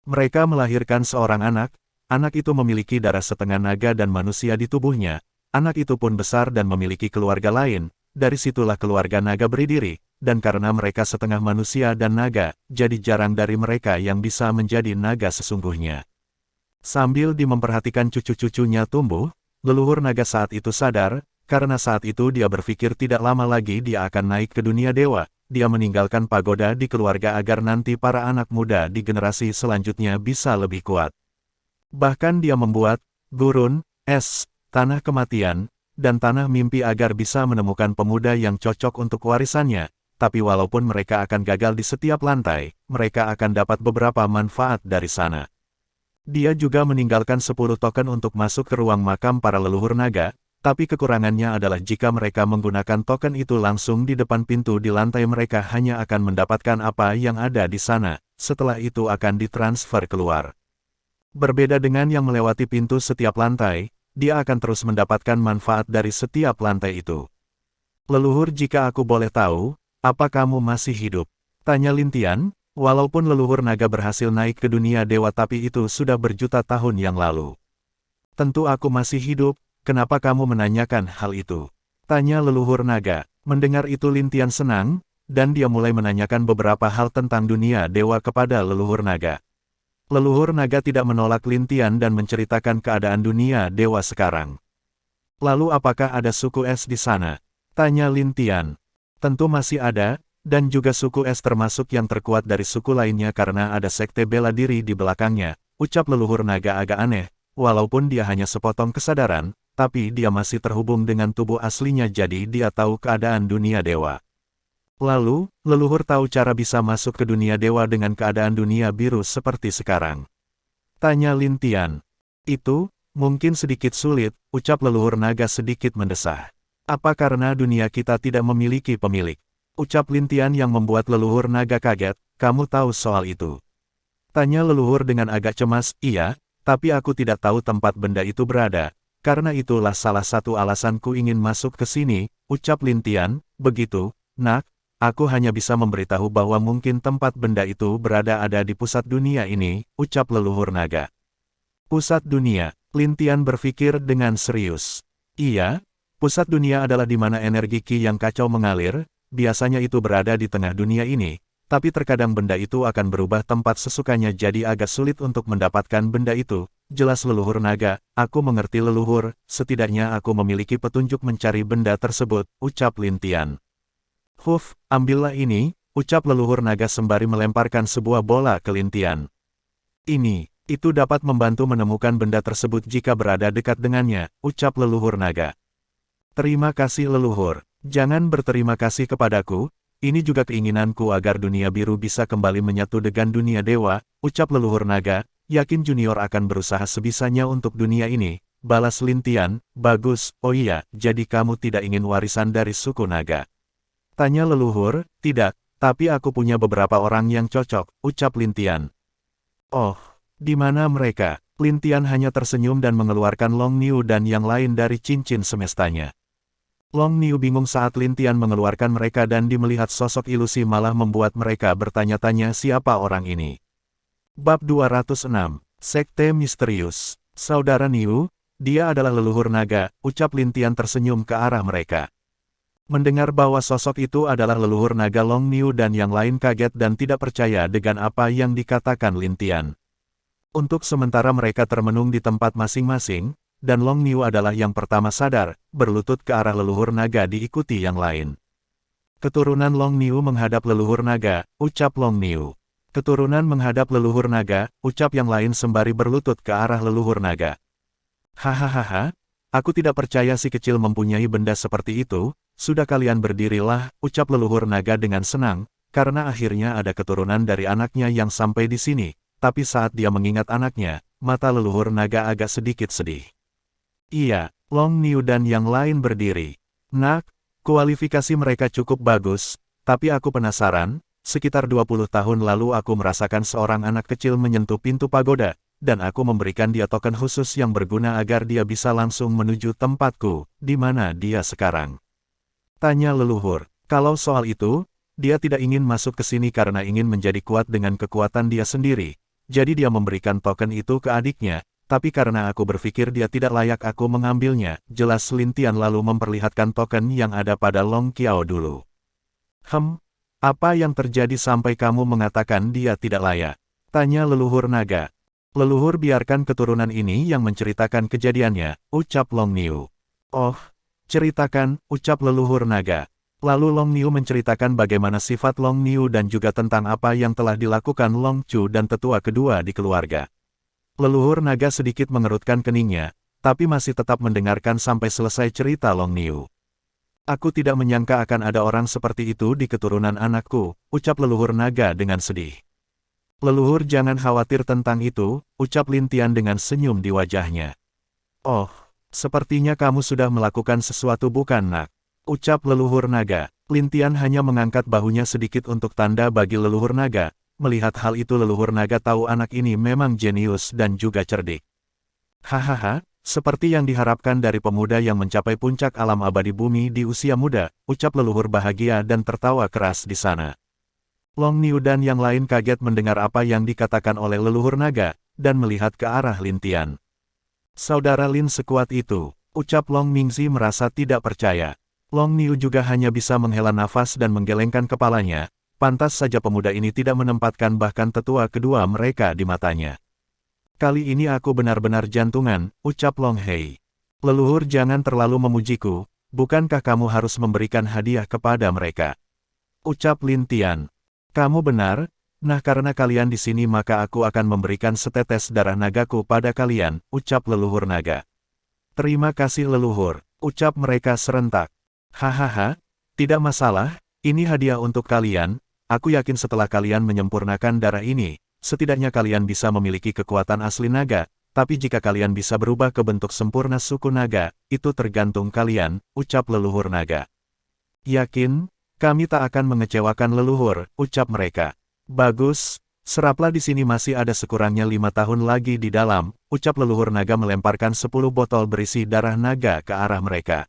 Mereka melahirkan seorang anak itu memiliki darah setengah naga dan manusia di tubuhnya. Anak itu pun besar dan memiliki keluarga lain. Dari situlah keluarga naga berdiri, dan karena mereka setengah manusia dan naga, jadi jarang dari mereka yang bisa menjadi naga sesungguhnya. Sambil memperhatikan cucu-cucunya tumbuh, leluhur naga saat itu sadar, karena saat itu dia berpikir tidak lama lagi dia akan naik ke dunia dewa, dia meninggalkan pagoda di keluarga agar nanti para anak muda di generasi selanjutnya bisa lebih kuat. Bahkan dia membuat gurun, es, tanah kematian, dan tanah mimpi agar bisa menemukan pemuda yang cocok untuk warisannya, tapi walaupun mereka akan gagal di setiap lantai, mereka akan dapat beberapa manfaat dari sana. Dia juga meninggalkan 10 token untuk masuk ke ruang makam para leluhur naga, tapi kekurangannya adalah jika mereka menggunakan token itu langsung di depan pintu di lantai mereka hanya akan mendapatkan apa yang ada di sana, setelah itu akan ditransfer keluar. Berbeda dengan yang melewati pintu setiap lantai, dia akan terus mendapatkan manfaat dari setiap lantai itu. Leluhur, jika aku boleh tahu, apa kamu masih hidup? Tanya Lin Tian, walaupun leluhur naga berhasil naik ke dunia dewa tapi itu sudah berjuta tahun yang lalu. Tentu aku masih hidup, kenapa kamu menanyakan hal itu? Tanya leluhur naga. Mendengar itu Lin Tian senang, dan dia mulai menanyakan beberapa hal tentang dunia dewa kepada leluhur naga. Leluhur naga tidak menolak Lin Tian dan menceritakan keadaan dunia dewa sekarang. Lalu apakah ada suku es di sana? Tanya Lin Tian. Tentu masih ada, dan juga suku es termasuk yang terkuat dari suku lainnya karena ada sekte bela diri di belakangnya, ucap leluhur naga agak aneh, walaupun dia hanya sepotong kesadaran, tapi dia masih terhubung dengan tubuh aslinya jadi dia tahu keadaan dunia dewa. Lalu, leluhur tahu cara bisa masuk ke dunia dewa dengan keadaan dunia biru seperti sekarang. Tanya Lin Tian. Itu, mungkin sedikit sulit, ucap leluhur naga sedikit mendesah. Apa karena dunia kita tidak memiliki pemilik? Ucap Lin Tian yang membuat leluhur naga kaget, kamu tahu soal itu? Tanya leluhur dengan agak cemas, iya, tapi aku tidak tahu tempat benda itu berada, karena itulah salah satu alasanku ingin masuk ke sini, ucap Lin Tian, begitu, nak. Aku hanya bisa memberitahu bahwa mungkin tempat benda itu berada ada di pusat dunia ini, ucap leluhur naga. Pusat dunia, Lin Tian berpikir dengan serius. Iya, pusat dunia adalah di mana energi Qi yang kacau mengalir, biasanya itu berada di tengah dunia ini, tapi terkadang benda itu akan berubah tempat sesukanya jadi agak sulit untuk mendapatkan benda itu. Jelas leluhur naga, aku mengerti leluhur, setidaknya aku memiliki petunjuk mencari benda tersebut, ucap Lin Tian. Huf, ambillah ini, ucap leluhur naga sembari melemparkan sebuah bola ke Lin Tian. Itu dapat membantu menemukan benda tersebut jika berada dekat dengannya, ucap leluhur naga. Terima kasih leluhur, jangan berterima kasih kepadaku, ini juga keinginanku agar dunia biru bisa kembali menyatu dengan dunia dewa, ucap leluhur naga, yakin junior akan berusaha sebisanya untuk dunia ini, balas Lin Tian, bagus, oh iya, jadi kamu tidak ingin warisan dari suku naga. Tanya leluhur, tidak, tapi aku punya beberapa orang yang cocok, ucap Lin Tian. Oh, di mana mereka? Lin Tian hanya tersenyum dan mengeluarkan Long Niu dan yang lain dari cincin semestanya. Long Niu bingung saat Lin Tian mengeluarkan mereka dan melihat sosok ilusi malah membuat mereka bertanya-tanya siapa orang ini. Bab 206. Sekte misterius. Saudara Niu, dia adalah leluhur naga, ucap Lin Tian tersenyum ke arah mereka. Mendengar bahwa sosok itu adalah leluhur naga Long Niu dan yang lain kaget dan tidak percaya dengan apa yang dikatakan Lin Tian. Untuk sementara mereka termenung di tempat masing-masing, dan Long Niu adalah yang pertama sadar, berlutut ke arah leluhur naga diikuti yang lain. Keturunan Long Niu menghadap leluhur naga, ucap Long Niu. Keturunan menghadap leluhur naga, ucap yang lain sembari berlutut ke arah leluhur naga. Hahaha, aku tidak percaya si kecil mempunyai benda seperti itu, sudah kalian berdirilah, ucap leluhur naga dengan senang, karena akhirnya ada keturunan dari anaknya yang sampai di sini, tapi saat dia mengingat anaknya, mata leluhur naga agak sedikit sedih. Iya, Long Niu dan yang lain berdiri. Nak, kualifikasi mereka cukup bagus, tapi aku penasaran. Sekitar 20 tahun lalu aku merasakan seorang anak kecil menyentuh pintu pagoda, dan aku memberikan dia token khusus yang berguna agar dia bisa langsung menuju tempatku, di mana dia sekarang. Tanya leluhur, kalau soal itu, dia tidak ingin masuk ke sini karena ingin menjadi kuat dengan kekuatan dia sendiri, jadi dia memberikan token itu ke adiknya, tapi karena aku berpikir dia tidak layak aku mengambilnya, jelas Lin Tian lalu memperlihatkan token yang ada pada Long Qiao dulu. Apa yang terjadi sampai kamu mengatakan dia tidak layak? Tanya leluhur naga. Leluhur biarkan keturunan ini yang menceritakan kejadiannya, ucap Long Niu. Oh, ceritakan, ucap leluhur naga. Lalu Long Niu menceritakan bagaimana sifat Long Niu dan juga tentang apa yang telah dilakukan Long Chu dan tetua kedua di keluarga. Leluhur naga sedikit mengerutkan keningnya, tapi masih tetap mendengarkan sampai selesai cerita Long Niu. Aku tidak menyangka akan ada orang seperti itu di keturunan anakku, ucap leluhur naga dengan sedih. Leluhur jangan khawatir tentang itu, ucap Lin Tian dengan senyum di wajahnya. Oh, sepertinya kamu sudah melakukan sesuatu bukan nak? Ucap leluhur naga. Lin Tian hanya mengangkat bahunya sedikit untuk tanda bagi leluhur naga. Melihat hal itu leluhur naga tahu anak ini memang jenius dan juga cerdik. Hahaha. Seperti yang diharapkan dari pemuda yang mencapai puncak alam abadi bumi di usia muda, ucap leluhur bahagia dan tertawa keras di sana. Long Niu dan yang lain kaget mendengar apa yang dikatakan oleh leluhur naga, dan melihat ke arah Lin Tian. Saudara Lin sekuat itu, ucap Long Mingzi merasa tidak percaya. Long Niu juga hanya bisa menghela nafas dan menggelengkan kepalanya, pantas saja pemuda ini tidak menempatkan bahkan tetua kedua mereka di matanya. Kali ini aku benar-benar jantungan, ucap Long Hei. Leluhur jangan terlalu memujiku, bukankah kamu harus memberikan hadiah kepada mereka? Ucap Lin Tian. Kamu benar, nah karena kalian di sini maka aku akan memberikan setetes darah nagaku pada kalian, ucap leluhur naga. Terima kasih leluhur, ucap mereka serentak. Hahaha, tidak masalah, ini hadiah untuk kalian, aku yakin setelah kalian menyempurnakan darah ini, setidaknya kalian bisa memiliki kekuatan asli naga, tapi jika kalian bisa berubah ke bentuk sempurna suku naga, itu tergantung kalian, ucap leluhur naga. Yakin, kami tak akan mengecewakan leluhur, ucap mereka. Bagus, seraplah di sini masih ada sekurangnya 5 tahun lagi di dalam, ucap leluhur naga melemparkan 10 botol berisi darah naga ke arah mereka.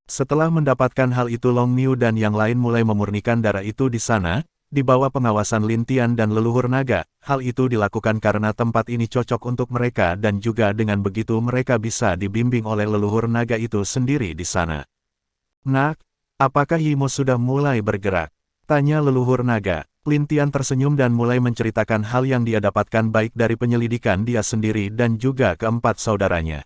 Setelah mendapatkan hal itu Long Niu dan yang lain mulai memurnikan darah itu di sana, di bawah pengawasan Lin Tian dan leluhur naga. Hal itu dilakukan karena tempat ini cocok untuk mereka dan juga dengan begitu mereka bisa dibimbing oleh leluhur naga itu sendiri di sana. Nak, apakah Yimo sudah mulai bergerak? Tanya leluhur naga. Lin Tian tersenyum dan mulai menceritakan hal yang dia dapatkan baik dari penyelidikan dia sendiri dan juga keempat saudaranya.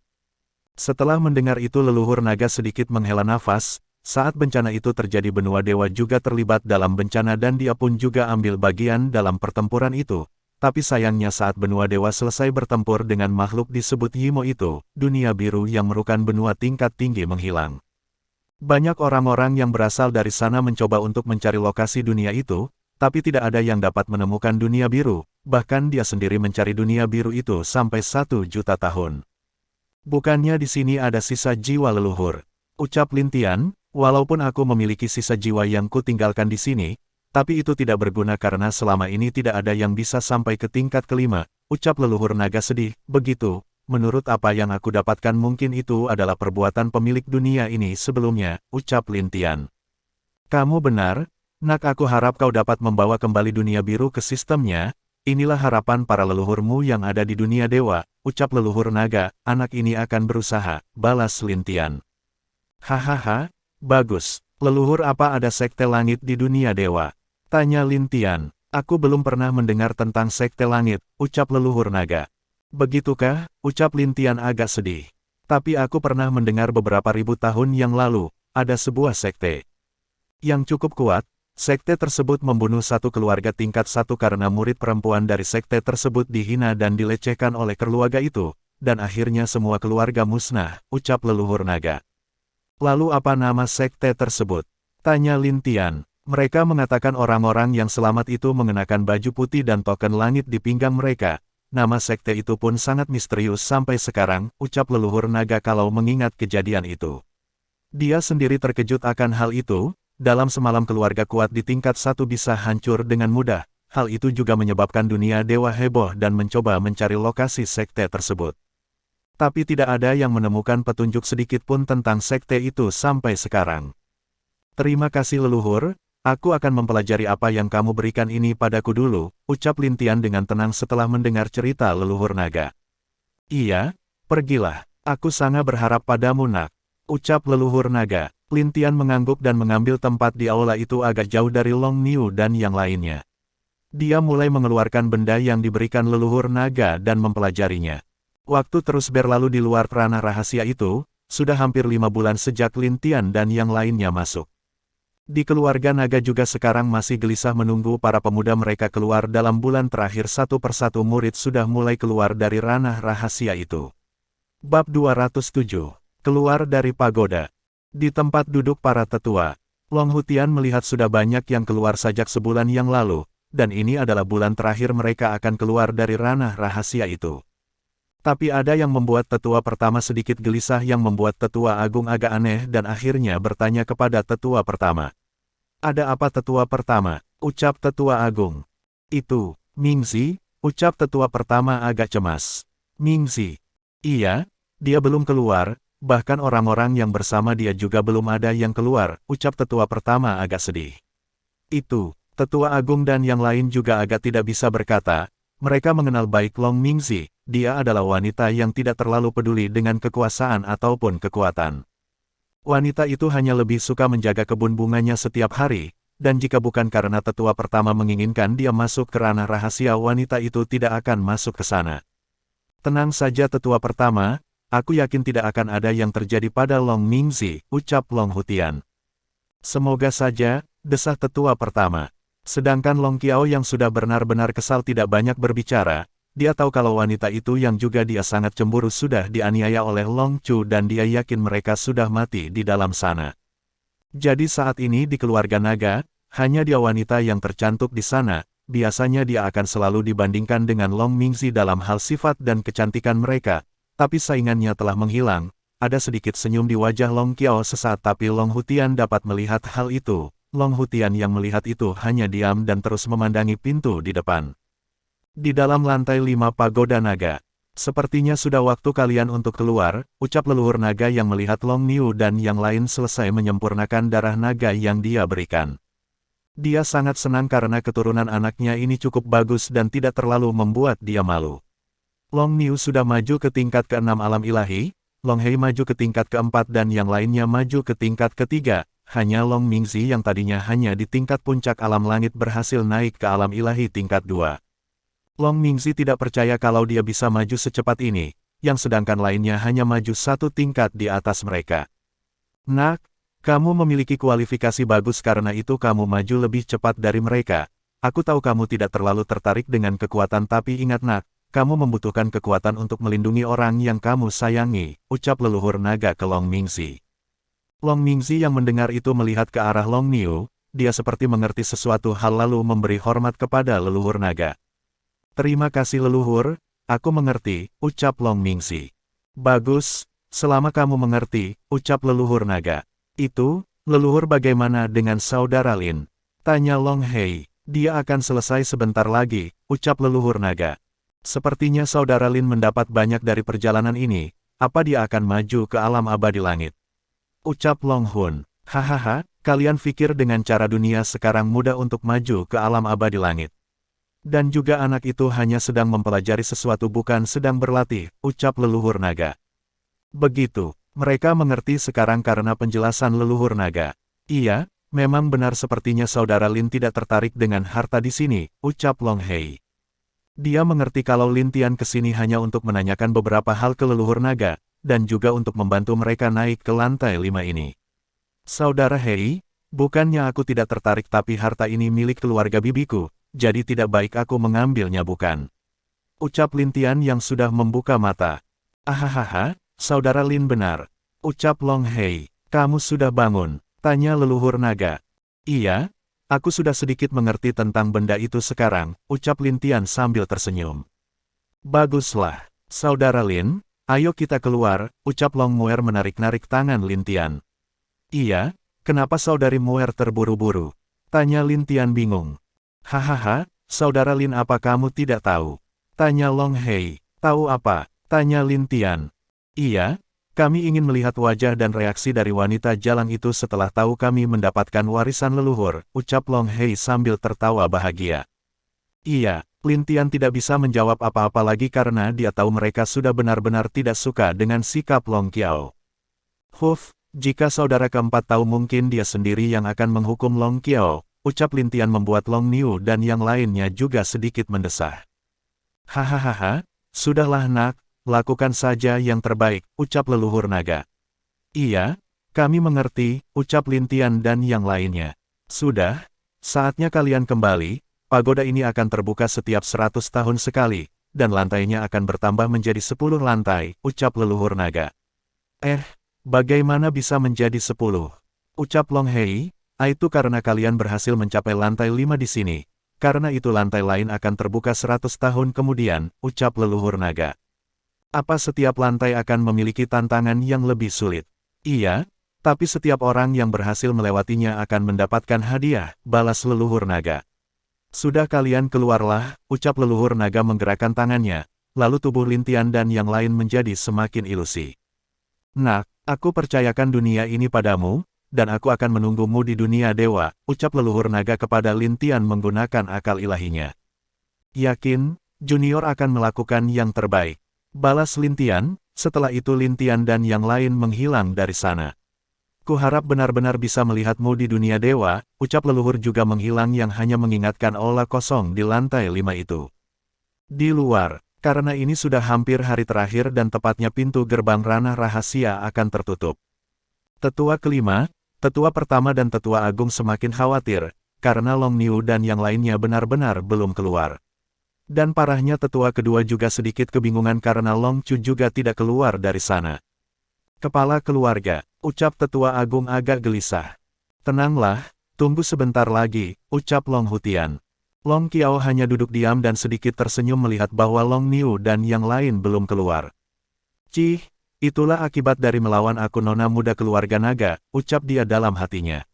Setelah mendengar itu leluhur naga sedikit menghela nafas. Saat bencana itu terjadi benua dewa juga terlibat dalam bencana dan dia pun juga ambil bagian dalam pertempuran itu. Tapi sayangnya saat benua dewa selesai bertempur dengan makhluk disebut Yimo itu, dunia biru yang merupakan benua tingkat tinggi menghilang. Banyak orang-orang yang berasal dari sana mencoba untuk mencari lokasi dunia itu, tapi tidak ada yang dapat menemukan dunia biru, bahkan dia sendiri mencari dunia biru itu sampai 1 juta tahun. Bukannya di sini ada sisa jiwa leluhur, ucap Lin Tian. Walaupun aku memiliki sisa jiwa yang kutinggalkan di sini, tapi itu tidak berguna karena selama ini tidak ada yang bisa sampai ke tingkat kelima, ucap leluhur naga sedih. Begitu, menurut apa yang aku dapatkan mungkin itu adalah perbuatan pemilik dunia ini sebelumnya, ucap Lin Tian. Kamu benar, nak aku harap kau dapat membawa kembali dunia biru ke sistemnya, inilah harapan para leluhurmu yang ada di dunia dewa, ucap leluhur naga, anak ini akan berusaha, balas Lin Tian. Hahaha, bagus, leluhur apa ada sekte langit di dunia dewa? Tanya Lin Tian. Aku belum pernah mendengar tentang sekte langit, ucap leluhur naga. Begitukah, ucap Lin Tian agak sedih. Tapi aku pernah mendengar beberapa ribu tahun yang lalu, ada sebuah sekte yang cukup kuat. Sekte tersebut membunuh satu keluarga tingkat 1 karena murid perempuan dari sekte tersebut dihina dan dilecehkan oleh keluarga itu, dan akhirnya semua keluarga musnah, ucap leluhur naga. Lalu apa nama sekte tersebut? Tanya Lin Tian. Mereka mengatakan orang-orang yang selamat itu mengenakan baju putih dan token langit di pinggang mereka. Nama sekte itu pun sangat misterius sampai sekarang, ucap leluhur naga kalau mengingat kejadian itu. Dia sendiri terkejut akan hal itu, dalam semalam keluarga kuat di tingkat 1 bisa hancur dengan mudah. Hal itu juga menyebabkan dunia dewa heboh dan mencoba mencari lokasi sekte tersebut. Tapi tidak ada yang menemukan petunjuk sedikit pun tentang sekte itu sampai sekarang. Terima kasih leluhur. Aku akan mempelajari apa yang kamu berikan ini padaku dulu, ucap Lin Tian dengan tenang setelah mendengar cerita leluhur naga. Iya, pergilah. Aku sangat berharap padamu nak, ucap leluhur naga. Lin Tian mengangguk dan mengambil tempat di aula itu agak jauh dari Long Niu dan yang lainnya. Dia mulai mengeluarkan benda yang diberikan leluhur naga dan mempelajarinya. Waktu terus berlalu di luar ranah rahasia itu, sudah hampir 5 bulan sejak Lin Tian dan yang lainnya masuk. Di keluarga naga juga sekarang masih gelisah menunggu para pemuda mereka keluar dalam bulan terakhir. Satu persatu murid sudah mulai keluar dari ranah rahasia itu. Bab 207. Keluar dari pagoda. Di tempat duduk para tetua, Long Hutian melihat sudah banyak yang keluar sejak sebulan yang lalu, dan ini adalah bulan terakhir mereka akan keluar dari ranah rahasia itu. Tapi ada yang membuat tetua pertama sedikit gelisah yang membuat tetua agung agak aneh dan akhirnya bertanya kepada tetua pertama. Ada apa tetua pertama? Ucap tetua agung. Itu, Mingzi, ucap tetua pertama agak cemas. Mingzi. Iya, dia belum keluar, bahkan orang-orang yang bersama dia juga belum ada yang keluar, ucap tetua pertama agak sedih. Itu, tetua agung dan yang lain juga agak tidak bisa berkata. Mereka mengenal baik Long Mingzi, dia adalah wanita yang tidak terlalu peduli dengan kekuasaan ataupun kekuatan. Wanita itu hanya lebih suka menjaga kebun bunganya setiap hari, dan jika bukan karena tetua pertama menginginkan dia masuk ke ranah rahasia, wanita itu tidak akan masuk ke sana. Tenang saja tetua pertama, aku yakin tidak akan ada yang terjadi pada Long Mingzi, ucap Long Hutian. Semoga saja, desah tetua pertama. Sedangkan Long Qiao yang sudah benar-benar kesal tidak banyak berbicara, dia tahu kalau wanita itu yang juga dia sangat cemburu sudah dianiaya oleh Long Chu dan dia yakin mereka sudah mati di dalam sana. Jadi saat ini di keluarga naga, hanya dia wanita yang tercantik di sana, biasanya dia akan selalu dibandingkan dengan Long Mingzi dalam hal sifat dan kecantikan mereka, tapi saingannya telah menghilang. Ada sedikit senyum di wajah Long Qiao sesaat tapi Long Hutian dapat melihat hal itu. Long Hutian yang melihat itu hanya diam dan terus memandangi pintu di depan. Di dalam lantai 5 pagoda naga. Sepertinya sudah waktu kalian untuk keluar, ucap leluhur naga yang melihat Long Niu dan yang lain selesai menyempurnakan darah naga yang dia berikan. Dia sangat senang karena keturunan anaknya ini cukup bagus dan tidak terlalu membuat dia malu. Long Niu sudah maju ke tingkat ke-6 alam ilahi, Long Hei maju ke tingkat ke-4 dan yang lainnya maju ke tingkat ke-3. Hanya Long Mingzi yang tadinya hanya di tingkat puncak alam langit berhasil naik ke alam ilahi tingkat 2. Long Mingzi tidak percaya kalau dia bisa maju secepat ini, yang sedangkan lainnya hanya maju satu tingkat di atas mereka. Nak, kamu memiliki kualifikasi bagus karena itu kamu maju lebih cepat dari mereka. Aku tahu kamu tidak terlalu tertarik dengan kekuatan tapi ingat nak, kamu membutuhkan kekuatan untuk melindungi orang yang kamu sayangi, ucap leluhur naga ke Long Mingzi. Long Mingzi yang mendengar itu melihat ke arah Long Niu, dia seperti mengerti sesuatu hal lalu memberi hormat kepada leluhur naga. Terima kasih leluhur, aku mengerti, ucap Long Mingzi. Bagus, selama kamu mengerti, ucap leluhur naga. Itu, leluhur bagaimana dengan saudara Lin? Tanya Long Hei. Dia akan selesai sebentar lagi, ucap leluhur naga. Sepertinya saudara Lin mendapat banyak dari perjalanan ini, apa dia akan maju ke alam abadi langit? Ucap Long Hun, hahaha, kalian pikir dengan cara dunia sekarang mudah untuk maju ke alam abadi langit. Dan juga anak itu hanya sedang mempelajari sesuatu bukan sedang berlatih, ucap leluhur naga. Begitu, mereka mengerti sekarang karena penjelasan leluhur naga. Iya, memang benar sepertinya saudara Lin tidak tertarik dengan harta di sini, ucap Long Hei. Dia mengerti kalau Lin Tian kesini hanya untuk menanyakan beberapa hal ke leluhur naga, dan juga untuk membantu mereka naik ke lantai 5 ini. Saudara Hei, bukannya aku tidak tertarik tapi harta ini milik keluarga bibiku, jadi tidak baik aku mengambilnya bukan? Ucap Lin Tian yang sudah membuka mata. Ahahaha, saudara Lin benar. Ucap Long Hei, kamu sudah bangun, tanya leluhur naga. Iya, aku sudah sedikit mengerti tentang benda itu sekarang, ucap Lin Tian sambil tersenyum. Baguslah, saudara Lin, ayo kita keluar, ucap Long Muer menarik-narik tangan Lin Tian. Iya, kenapa saudari Muer terburu-buru? Tanya Lin Tian bingung. Hahaha, saudara Lin apa kamu tidak tahu? Tanya Long Hei. Tahu apa? Tanya Lin Tian. Iya, kami ingin melihat wajah dan reaksi dari wanita jalang itu setelah tahu kami mendapatkan warisan leluhur, ucap Long Hei sambil tertawa bahagia. Iya, Lin Tian tidak bisa menjawab apa-apa lagi karena dia tahu mereka sudah benar-benar tidak suka dengan sikap Long Qiao. Huf, jika saudara keempat tahu mungkin dia sendiri yang akan menghukum Long Qiao, ucap Lin Tian membuat Long Niu dan yang lainnya juga sedikit mendesah. Hahaha, sudahlah nak, lakukan saja yang terbaik, ucap leluhur naga. Iya, kami mengerti, ucap Lin Tian dan yang lainnya. Sudah, saatnya kalian kembali, pagoda ini akan terbuka setiap 100 tahun sekali, dan lantainya akan bertambah menjadi 10 lantai, ucap leluhur naga. Bagaimana bisa menjadi 10? Ucap Long Hei, itu karena kalian berhasil mencapai lantai 5 di sini, karena itu lantai lain akan terbuka 100 tahun kemudian, ucap leluhur naga. Apa setiap lantai akan memiliki tantangan yang lebih sulit? Iya, tapi setiap orang yang berhasil melewatinya akan mendapatkan hadiah, balas leluhur naga. Sudah kalian keluarlah, ucap leluhur naga menggerakkan tangannya, lalu tubuh Lin Tian dan yang lain menjadi semakin ilusi. Nak, aku percayakan dunia ini padamu, dan aku akan menunggumu di dunia dewa, ucap leluhur naga kepada Lin Tian menggunakan akal ilahinya. Yakin, junior akan melakukan yang terbaik. Balas Lin Tian, setelah itu Lin Tian dan yang lain menghilang dari sana. Kuharap benar-benar bisa melihatmu di dunia dewa, ucap leluhur juga menghilang yang hanya mengingatkan aula kosong di lantai 5 itu. Di luar, karena ini sudah hampir hari terakhir dan tepatnya pintu gerbang ranah rahasia akan tertutup. Tetua kelima, tetua pertama dan tetua agung semakin khawatir, karena Long Niu dan yang lainnya benar-benar belum keluar. Dan parahnya tetua kedua juga sedikit kebingungan karena Long Chu juga tidak keluar dari sana. Kepala keluarga, ucap tetua agung agak gelisah. Tenanglah, tunggu sebentar lagi, ucap Long Hutian. Long Qiao hanya duduk diam dan sedikit tersenyum melihat bahwa Long Niu dan yang lain belum keluar. Cih, itulah akibat dari melawan aku nona muda keluarga naga, ucap dia dalam hatinya.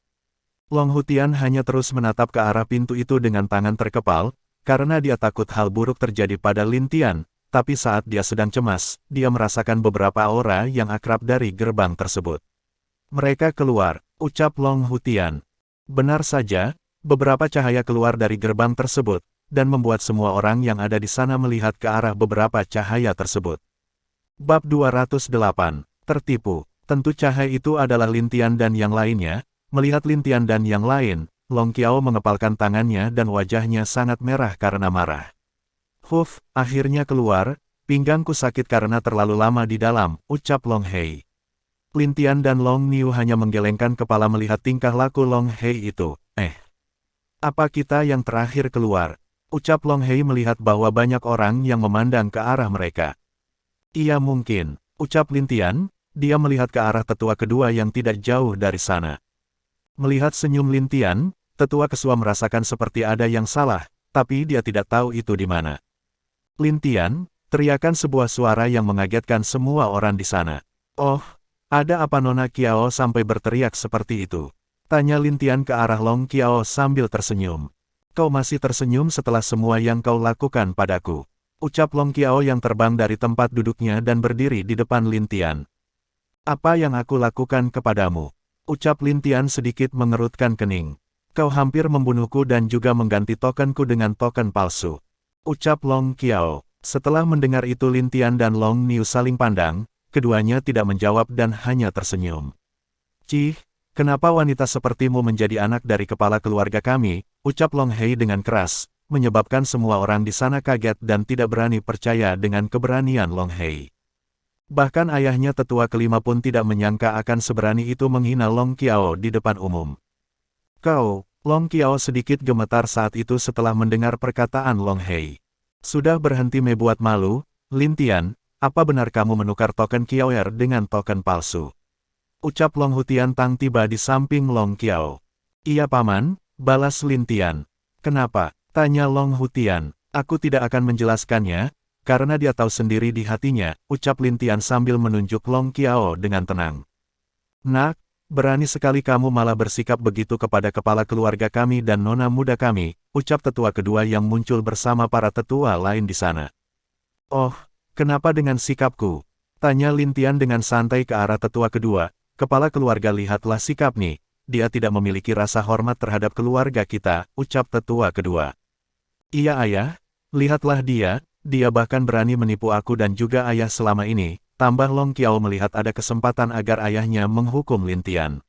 Long Hutian hanya terus menatap ke arah pintu itu dengan tangan terkepal, karena dia takut hal buruk terjadi pada Lin Tian, tapi saat dia sedang cemas, dia merasakan beberapa aura yang akrab dari gerbang tersebut. Mereka keluar, ucap Long Hutian. Benar saja, beberapa cahaya keluar dari gerbang tersebut, dan membuat semua orang yang ada di sana melihat ke arah beberapa cahaya tersebut. Bab 208, tertipu. Tentu cahaya itu adalah Lin Tian dan yang lainnya. Melihat Lin Tian dan yang lain, Long Qiao mengepalkan tangannya dan wajahnya sangat merah karena marah. Huf, akhirnya keluar, pinggangku sakit karena terlalu lama di dalam, ucap Long Hei. Lin Tian dan Long Niu hanya menggelengkan kepala melihat tingkah laku Long Hei itu. Apa kita yang terakhir keluar? Ucap Long Hei melihat bahwa banyak orang yang memandang ke arah mereka. Iya mungkin, ucap Lin Tian, dia melihat ke arah tetua kedua yang tidak jauh dari sana. Melihat senyum Lin Tian, tetua kesua merasakan seperti ada yang salah, tapi dia tidak tahu itu di mana. Lin Tian, teriakan sebuah suara yang mengagetkan semua orang di sana. Oh, ada apa Nona Qiao sampai berteriak seperti itu? Tanya Lin Tian ke arah Long Qiao sambil tersenyum. Kau masih tersenyum setelah semua yang kau lakukan padaku. Ucap Long Qiao yang terbang dari tempat duduknya dan berdiri di depan Lin Tian. Apa yang aku lakukan kepadamu? Ucap Lin Tian sedikit mengerutkan kening. Kau hampir membunuhku dan juga mengganti tokenku dengan token palsu. Ucap Long Qiao. Setelah mendengar itu Lin Tian dan Long Niu saling pandang, keduanya tidak menjawab dan hanya tersenyum. Cih, kenapa wanita sepertimu menjadi anak dari kepala keluarga kami, ucap Long Hei dengan keras, menyebabkan semua orang di sana kaget dan tidak berani percaya dengan keberanian Long Hei. Bahkan ayahnya tetua kelima pun tidak menyangka akan seberani itu menghina Long Qiao di depan umum. Kau, Long Qiao sedikit gemetar saat itu setelah mendengar perkataan Long Hei. Sudah berhenti membuat malu, Lin Tian, apa benar kamu menukar token Qiaoer dengan token palsu? Ucap Long Hutian Tang tiba di samping Long Qiao. Iya paman, balas Lin Tian. Kenapa? Tanya Long Hutian. Aku tidak akan menjelaskannya, karena dia tahu sendiri di hatinya, ucap Lin Tian sambil menunjuk Long Qiao dengan tenang. Nak, berani sekali kamu malah bersikap begitu kepada kepala keluarga kami dan nona muda kami, ucap tetua kedua yang muncul bersama para tetua lain di sana. Oh, kenapa dengan sikapku? Tanya Lin Tian dengan santai ke arah tetua kedua. Kepala keluarga lihatlah sikap nih, dia tidak memiliki rasa hormat terhadap keluarga kita, ucap tetua kedua. Iya ayah, lihatlah dia bahkan berani menipu aku dan juga ayah selama ini. Tambah Long Qiao melihat ada kesempatan agar ayahnya menghukum Lin Tian.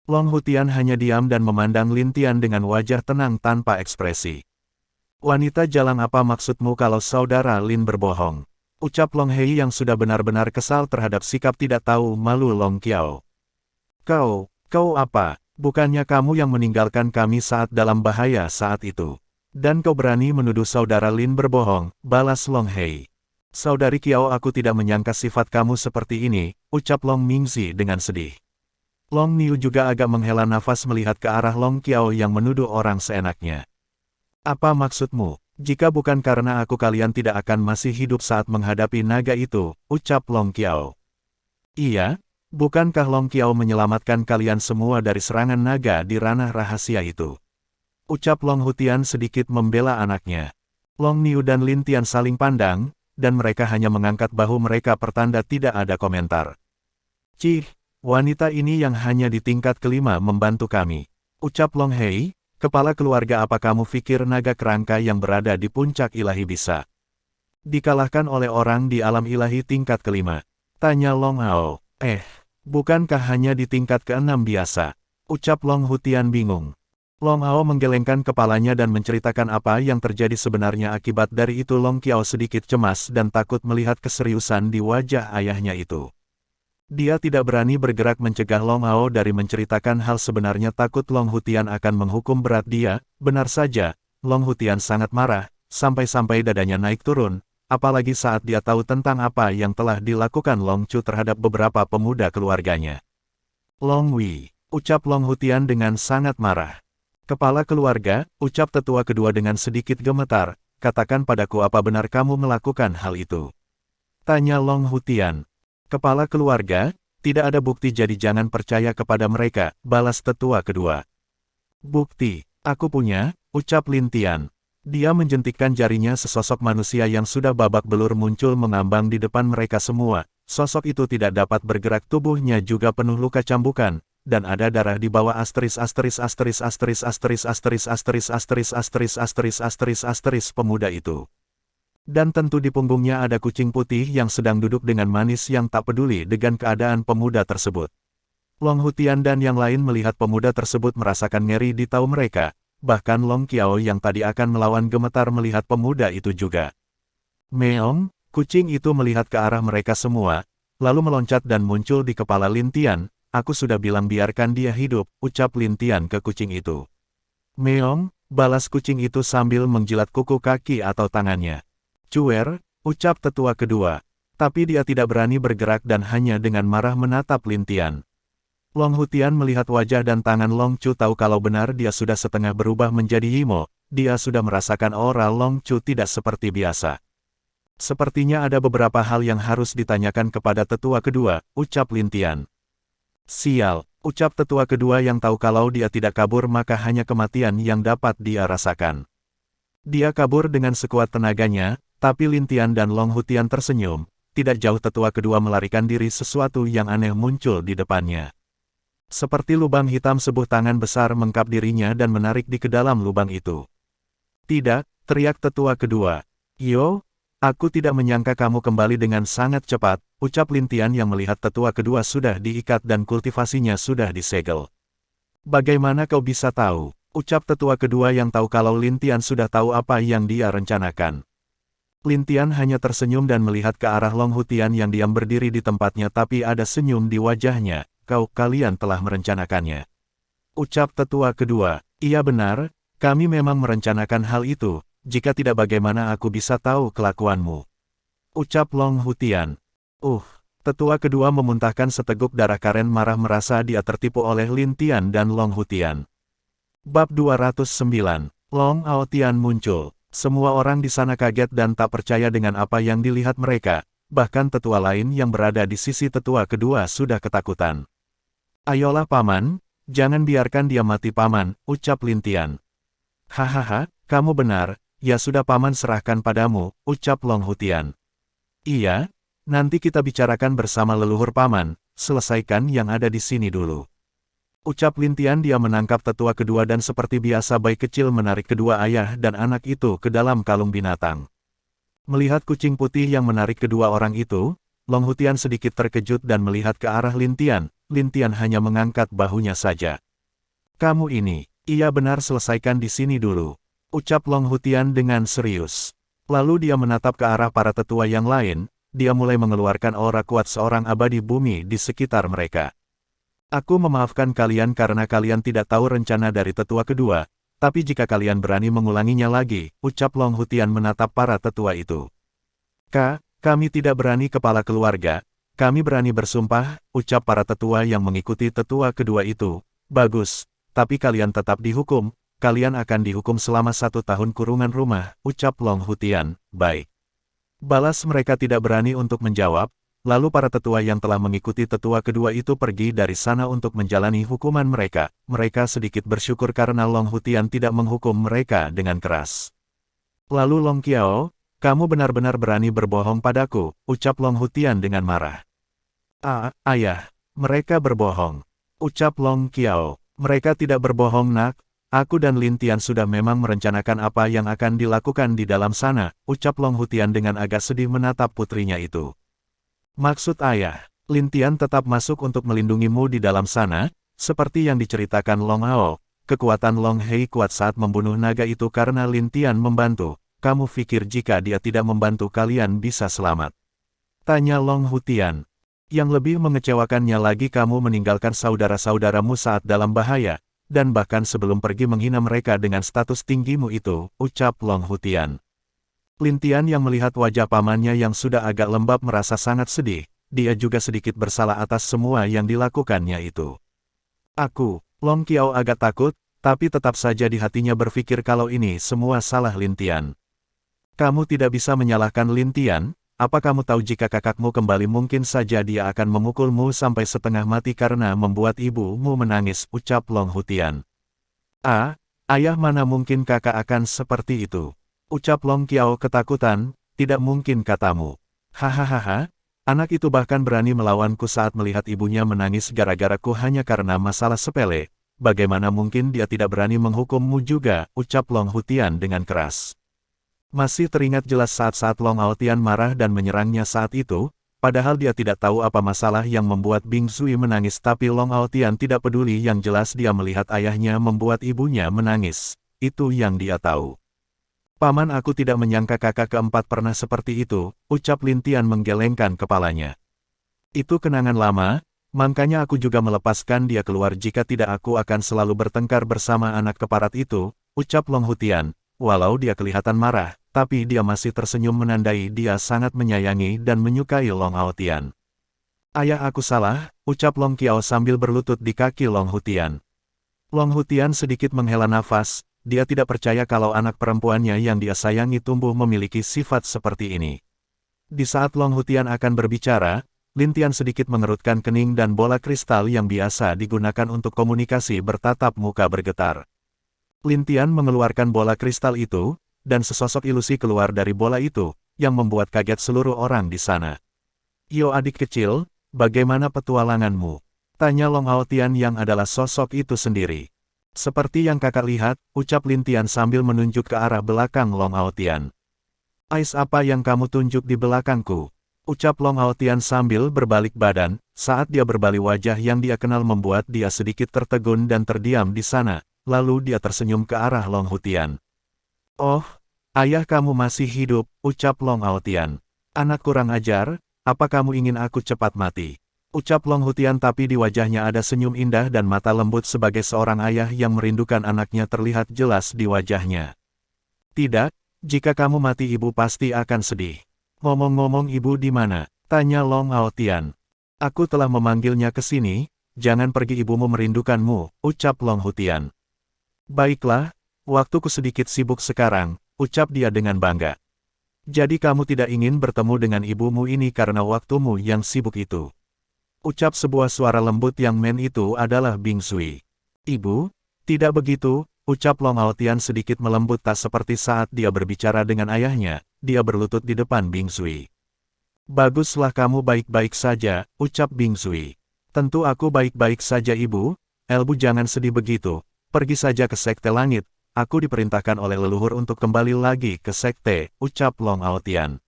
Long Hutian hanya diam dan memandang Lin Tian dengan wajah tenang tanpa ekspresi. Wanita jalang apa maksudmu kalau saudara Lin berbohong? Ucap Long Hei yang sudah benar-benar kesal terhadap sikap tidak tahu malu Long Qiao. Kau apa? Bukannya kamu yang meninggalkan kami saat dalam bahaya saat itu? Dan kau berani menuduh saudara Lin berbohong, balas Long Hei. Saudari Qiao, aku tidak menyangka sifat kamu seperti ini, ucap Long Mingzi dengan sedih. Long Niu juga agak menghela nafas melihat ke arah Long Qiao yang menuduh orang seenaknya. Apa maksudmu? Jika bukan karena aku kalian tidak akan masih hidup saat menghadapi naga itu, ucap Long Qiao. Iya, bukankah Long Qiao menyelamatkan kalian semua dari serangan naga di ranah rahasia itu? Ucap Long Hutian sedikit membela anaknya. Long Niu dan Lin Tian saling pandang, dan mereka hanya mengangkat bahu mereka pertanda tidak ada komentar. Cih, wanita ini yang hanya di tingkat kelima membantu kami. Ucap Long Hei, kepala keluarga apa kamu pikir naga kerangka yang berada di puncak ilahi bisa dikalahkan oleh orang di alam ilahi tingkat kelima? Tanya Long Hao. Bukankah hanya di tingkat keenam biasa? Ucap Long Hutian bingung. Long Hao menggelengkan kepalanya dan menceritakan apa yang terjadi sebenarnya. Akibat dari itu Long Qiao sedikit cemas dan takut melihat keseriusan di wajah ayahnya itu. Dia tidak berani bergerak mencegah Long Hao dari menceritakan hal sebenarnya, takut Long Hutian akan menghukum berat dia. Benar saja, Long Hutian sangat marah, sampai-sampai dadanya naik turun, apalagi saat dia tahu tentang apa yang telah dilakukan Long Chu terhadap beberapa pemuda keluarganya. Long Wei, ucap Long Hutian dengan sangat marah. Kepala keluarga, ucap tetua kedua dengan sedikit gemetar, katakan padaku apa benar kamu melakukan hal itu? Tanya Long Hutian. Kepala keluarga, tidak ada bukti jadi jangan percaya kepada mereka, balas tetua kedua. Bukti, aku punya, ucap Lin Tian. Dia menjentikkan jarinya, sesosok manusia yang sudah babak belur muncul mengambang di depan mereka semua. Sosok itu tidak dapat bergerak, tubuhnya juga penuh luka cambukan. Dan ada darah di bawah pemuda itu. Dan tentu di punggungnya ada kucing putih yang sedang duduk dengan manis yang tak peduli dengan keadaan pemuda tersebut. Long Hutian dan yang lain melihat pemuda tersebut merasakan ngeri di tahu mereka, bahkan Long Qiao yang tadi akan melawan gemetar melihat pemuda itu juga. Meong, kucing itu melihat ke arah mereka semua, lalu meloncat dan muncul di kepala Lin Tian. Aku sudah bilang biarkan dia hidup, ucap Lin Tian ke kucing itu. Meong, balas kucing itu sambil menjilat kuku kaki atau tangannya. Cuer, ucap tetua kedua. Tapi dia tidak berani bergerak dan hanya dengan marah menatap Lin Tian. Long Hutian melihat wajah dan tangan Long Chu, tahu kalau benar dia sudah setengah berubah menjadi Himo. Dia sudah merasakan aura Long Chu tidak seperti biasa. Sepertinya ada beberapa hal yang harus ditanyakan kepada tetua kedua, ucap Lin Tian. Sial, ucap tetua kedua yang tahu kalau dia tidak kabur maka hanya kematian yang dapat dia rasakan. Dia kabur dengan sekuat tenaganya, tapi Lin Tian dan Long Hutian tersenyum. Tidak jauh tetua kedua melarikan diri, sesuatu yang aneh muncul di depannya. Seperti lubang hitam, sebuah tangan besar mengkap dirinya dan menarik di ke dalam lubang itu. Tidak, teriak tetua kedua. Yo, aku tidak menyangka kamu kembali dengan sangat cepat, ucap Lin Tian yang melihat tetua kedua sudah diikat dan kultivasinya sudah disegel. Bagaimana kau bisa tahu? Ucap tetua kedua yang tahu kalau Lin Tian sudah tahu apa yang dia rencanakan. Lin Tian hanya tersenyum dan melihat ke arah Long Hutian yang diam berdiri di tempatnya, tapi ada senyum di wajahnya. Kalian telah merencanakannya. Ucap tetua kedua, iya benar, kami memang merencanakan hal itu, jika tidak bagaimana aku bisa tahu kelakuanmu. Ucap Long Hutian. Tetua kedua memuntahkan seteguk darah. Karen marah merasa dia tertipu oleh Lin Tian dan Long Hutian. Bab 209, Long Aotian muncul. Semua orang di sana kaget dan tak percaya dengan apa yang dilihat mereka, bahkan tetua lain yang berada di sisi tetua kedua sudah ketakutan. Ayolah paman, jangan biarkan dia mati paman, ucap Lin Tian. Hahaha, kamu benar, ya sudah paman serahkan padamu, ucap Long Hutian. Iya, nanti kita bicarakan bersama leluhur paman, selesaikan yang ada di sini dulu. Ucap Lin Tian. Dia menangkap tetua kedua dan seperti biasa bayi kecil menarik kedua ayah dan anak itu ke dalam kalung binatang. Melihat kucing putih yang menarik kedua orang itu, Long Hutian sedikit terkejut dan melihat ke arah Lin Tian. Lin Tian hanya mengangkat bahunya saja. Kamu ini, iya benar, selesaikan di sini dulu, ucap Long Hutian dengan serius. Lalu dia menatap ke arah para tetua yang lain, dia mulai mengeluarkan aura kuat seorang abadi bumi di sekitar mereka. Aku memaafkan kalian karena kalian tidak tahu rencana dari tetua kedua, tapi jika kalian berani mengulanginya lagi, ucap Long Hutian menatap para tetua itu. Kami tidak berani kepala keluarga, kami berani bersumpah, ucap para tetua yang mengikuti tetua kedua itu. Bagus, tapi kalian tetap dihukum, kalian akan dihukum selama 1 tahun kurungan rumah, ucap Long Hutian. Baik. Balas mereka tidak berani untuk menjawab, lalu para tetua yang telah mengikuti tetua kedua itu pergi dari sana untuk menjalani hukuman mereka. Mereka sedikit bersyukur karena Long Hutian tidak menghukum mereka dengan keras. Lalu Long Qiao, kamu benar-benar berani berbohong padaku, ucap Long Hutian dengan marah. Ayah, mereka berbohong, ucap Long Qiao. Mereka tidak berbohong nak, aku dan Lin Tian sudah memang merencanakan apa yang akan dilakukan di dalam sana, ucap Long Hutian dengan agak sedih menatap putrinya itu. Maksud ayah, Lin Tian tetap masuk untuk melindungimu di dalam sana, seperti yang diceritakan Long Ao. Kekuatan Long Hei kuat saat membunuh naga itu karena Lin Tian membantu. Kamu pikir jika dia tidak membantu kalian bisa selamat? Tanya Long Hutian. Yang lebih mengecewakannya lagi, kamu meninggalkan saudara-saudaramu saat dalam bahaya, dan bahkan sebelum pergi menghina mereka dengan status tinggimu itu, ucap Long Hutian. Lin Tian yang melihat wajah pamannya yang sudah agak lembab merasa sangat sedih, dia juga sedikit bersalah atas semua yang dilakukannya itu. Long Qiao agak takut, tapi tetap saja di hatinya berpikir kalau ini semua salah Lin Tian. Kamu tidak bisa menyalahkan Lin Tian, apa kamu tahu jika kakakmu kembali mungkin saja dia akan memukulmu sampai setengah mati karena membuat ibumu menangis, ucap Long Hutian. Ayah, mana mungkin kakak akan seperti itu, ucap Long Qiao ketakutan. Tidak mungkin katamu. Hahaha, anak itu bahkan berani melawanku saat melihat ibunya menangis gara-garaku hanya karena masalah sepele. Bagaimana mungkin dia tidak berani menghukummu juga, ucap Long Hutian dengan keras. Masih teringat jelas saat-saat Long Aotian marah dan menyerangnya saat itu, padahal dia tidak tahu apa masalah yang membuat Bing Zui menangis, tapi Long Aotian tidak peduli, yang jelas dia melihat ayahnya membuat ibunya menangis. Itu yang dia tahu. Paman, aku tidak menyangka kakak keempat pernah seperti itu, ucap Lin Tian menggelengkan kepalanya. Itu kenangan lama, makanya aku juga melepaskan dia keluar, jika tidak aku akan selalu bertengkar bersama anak keparat itu, ucap Long Hutian. Walau dia kelihatan marah, tapi dia masih tersenyum menandai dia sangat menyayangi dan menyukai Long Aotian. Ayah, aku salah, ucap Long Qiao sambil berlutut di kaki Long Hutian. Long Hutian sedikit menghela nafas, dia tidak percaya kalau anak perempuannya yang dia sayangi tumbuh memiliki sifat seperti ini. Di saat Long Hutian akan berbicara, Lin Tian sedikit mengerutkan kening dan bola kristal yang biasa digunakan untuk komunikasi bertatap muka bergetar. Lin Tian mengeluarkan bola kristal itu, dan sesosok ilusi keluar dari bola itu, yang membuat kaget seluruh orang di sana. Yo adik kecil, bagaimana petualanganmu? Tanya Long Aotian yang adalah sosok itu sendiri. Seperti yang kakak lihat, ucap Lin Tian sambil menunjuk ke arah belakang Long Aotian. Ais apa yang kamu tunjuk di belakangku? Ucap Long Aotian sambil berbalik badan, saat dia berbalik wajah yang dia kenal membuat dia sedikit tertegun dan terdiam di sana, lalu dia tersenyum ke arah Long Hutian. Oh, ayah kamu masih hidup, ucap Long Aotian. Anak kurang ajar, apa kamu ingin aku cepat mati? Ucap Long Hutian tapi di wajahnya ada senyum indah dan mata lembut sebagai seorang ayah yang merindukan anaknya terlihat jelas di wajahnya. Tidak, jika kamu mati ibu pasti akan sedih. Ngomong-ngomong ibu di mana? Tanya Long Aotian. Aku telah memanggilnya ke sini, jangan pergi ibumu merindukanmu, ucap Long Hutian. Baiklah, waktuku sedikit sibuk sekarang, ucap dia dengan bangga. Jadi kamu tidak ingin bertemu dengan ibumu ini karena waktumu yang sibuk itu. Ucap sebuah suara lembut yang men itu adalah Bing Sui. Ibu, tidak begitu, ucap Long Aotian sedikit melembut tak seperti saat dia berbicara dengan ayahnya, dia berlutut di depan Bing Sui. Baguslah kamu baik-baik saja, ucap Bing Sui. Tentu aku baik-baik saja ibu, Elbu jangan sedih begitu, pergi saja ke Sekte Langit, aku diperintahkan oleh leluhur untuk kembali lagi ke Sekte, ucap Long Aotian.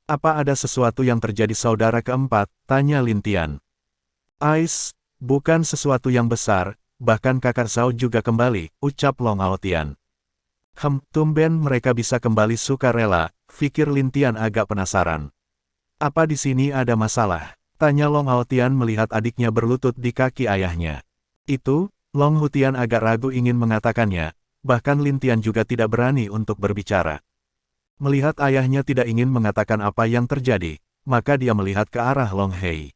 Apa ada sesuatu yang terjadi saudara keempat? Tanya Lin Tian. Ais, bukan sesuatu yang besar, bahkan kakak Zhao juga kembali, ucap Long Aotian. Tumben mereka bisa kembali sukarela, pikir Lin Tian agak penasaran. Apa di sini ada masalah? Tanya Long Aotian melihat adiknya berlutut di kaki ayahnya. Itu, Long Hutian agak ragu ingin mengatakannya, bahkan Lin Tian juga tidak berani untuk berbicara. Melihat ayahnya tidak ingin mengatakan apa yang terjadi, maka dia melihat ke arah Long Hei.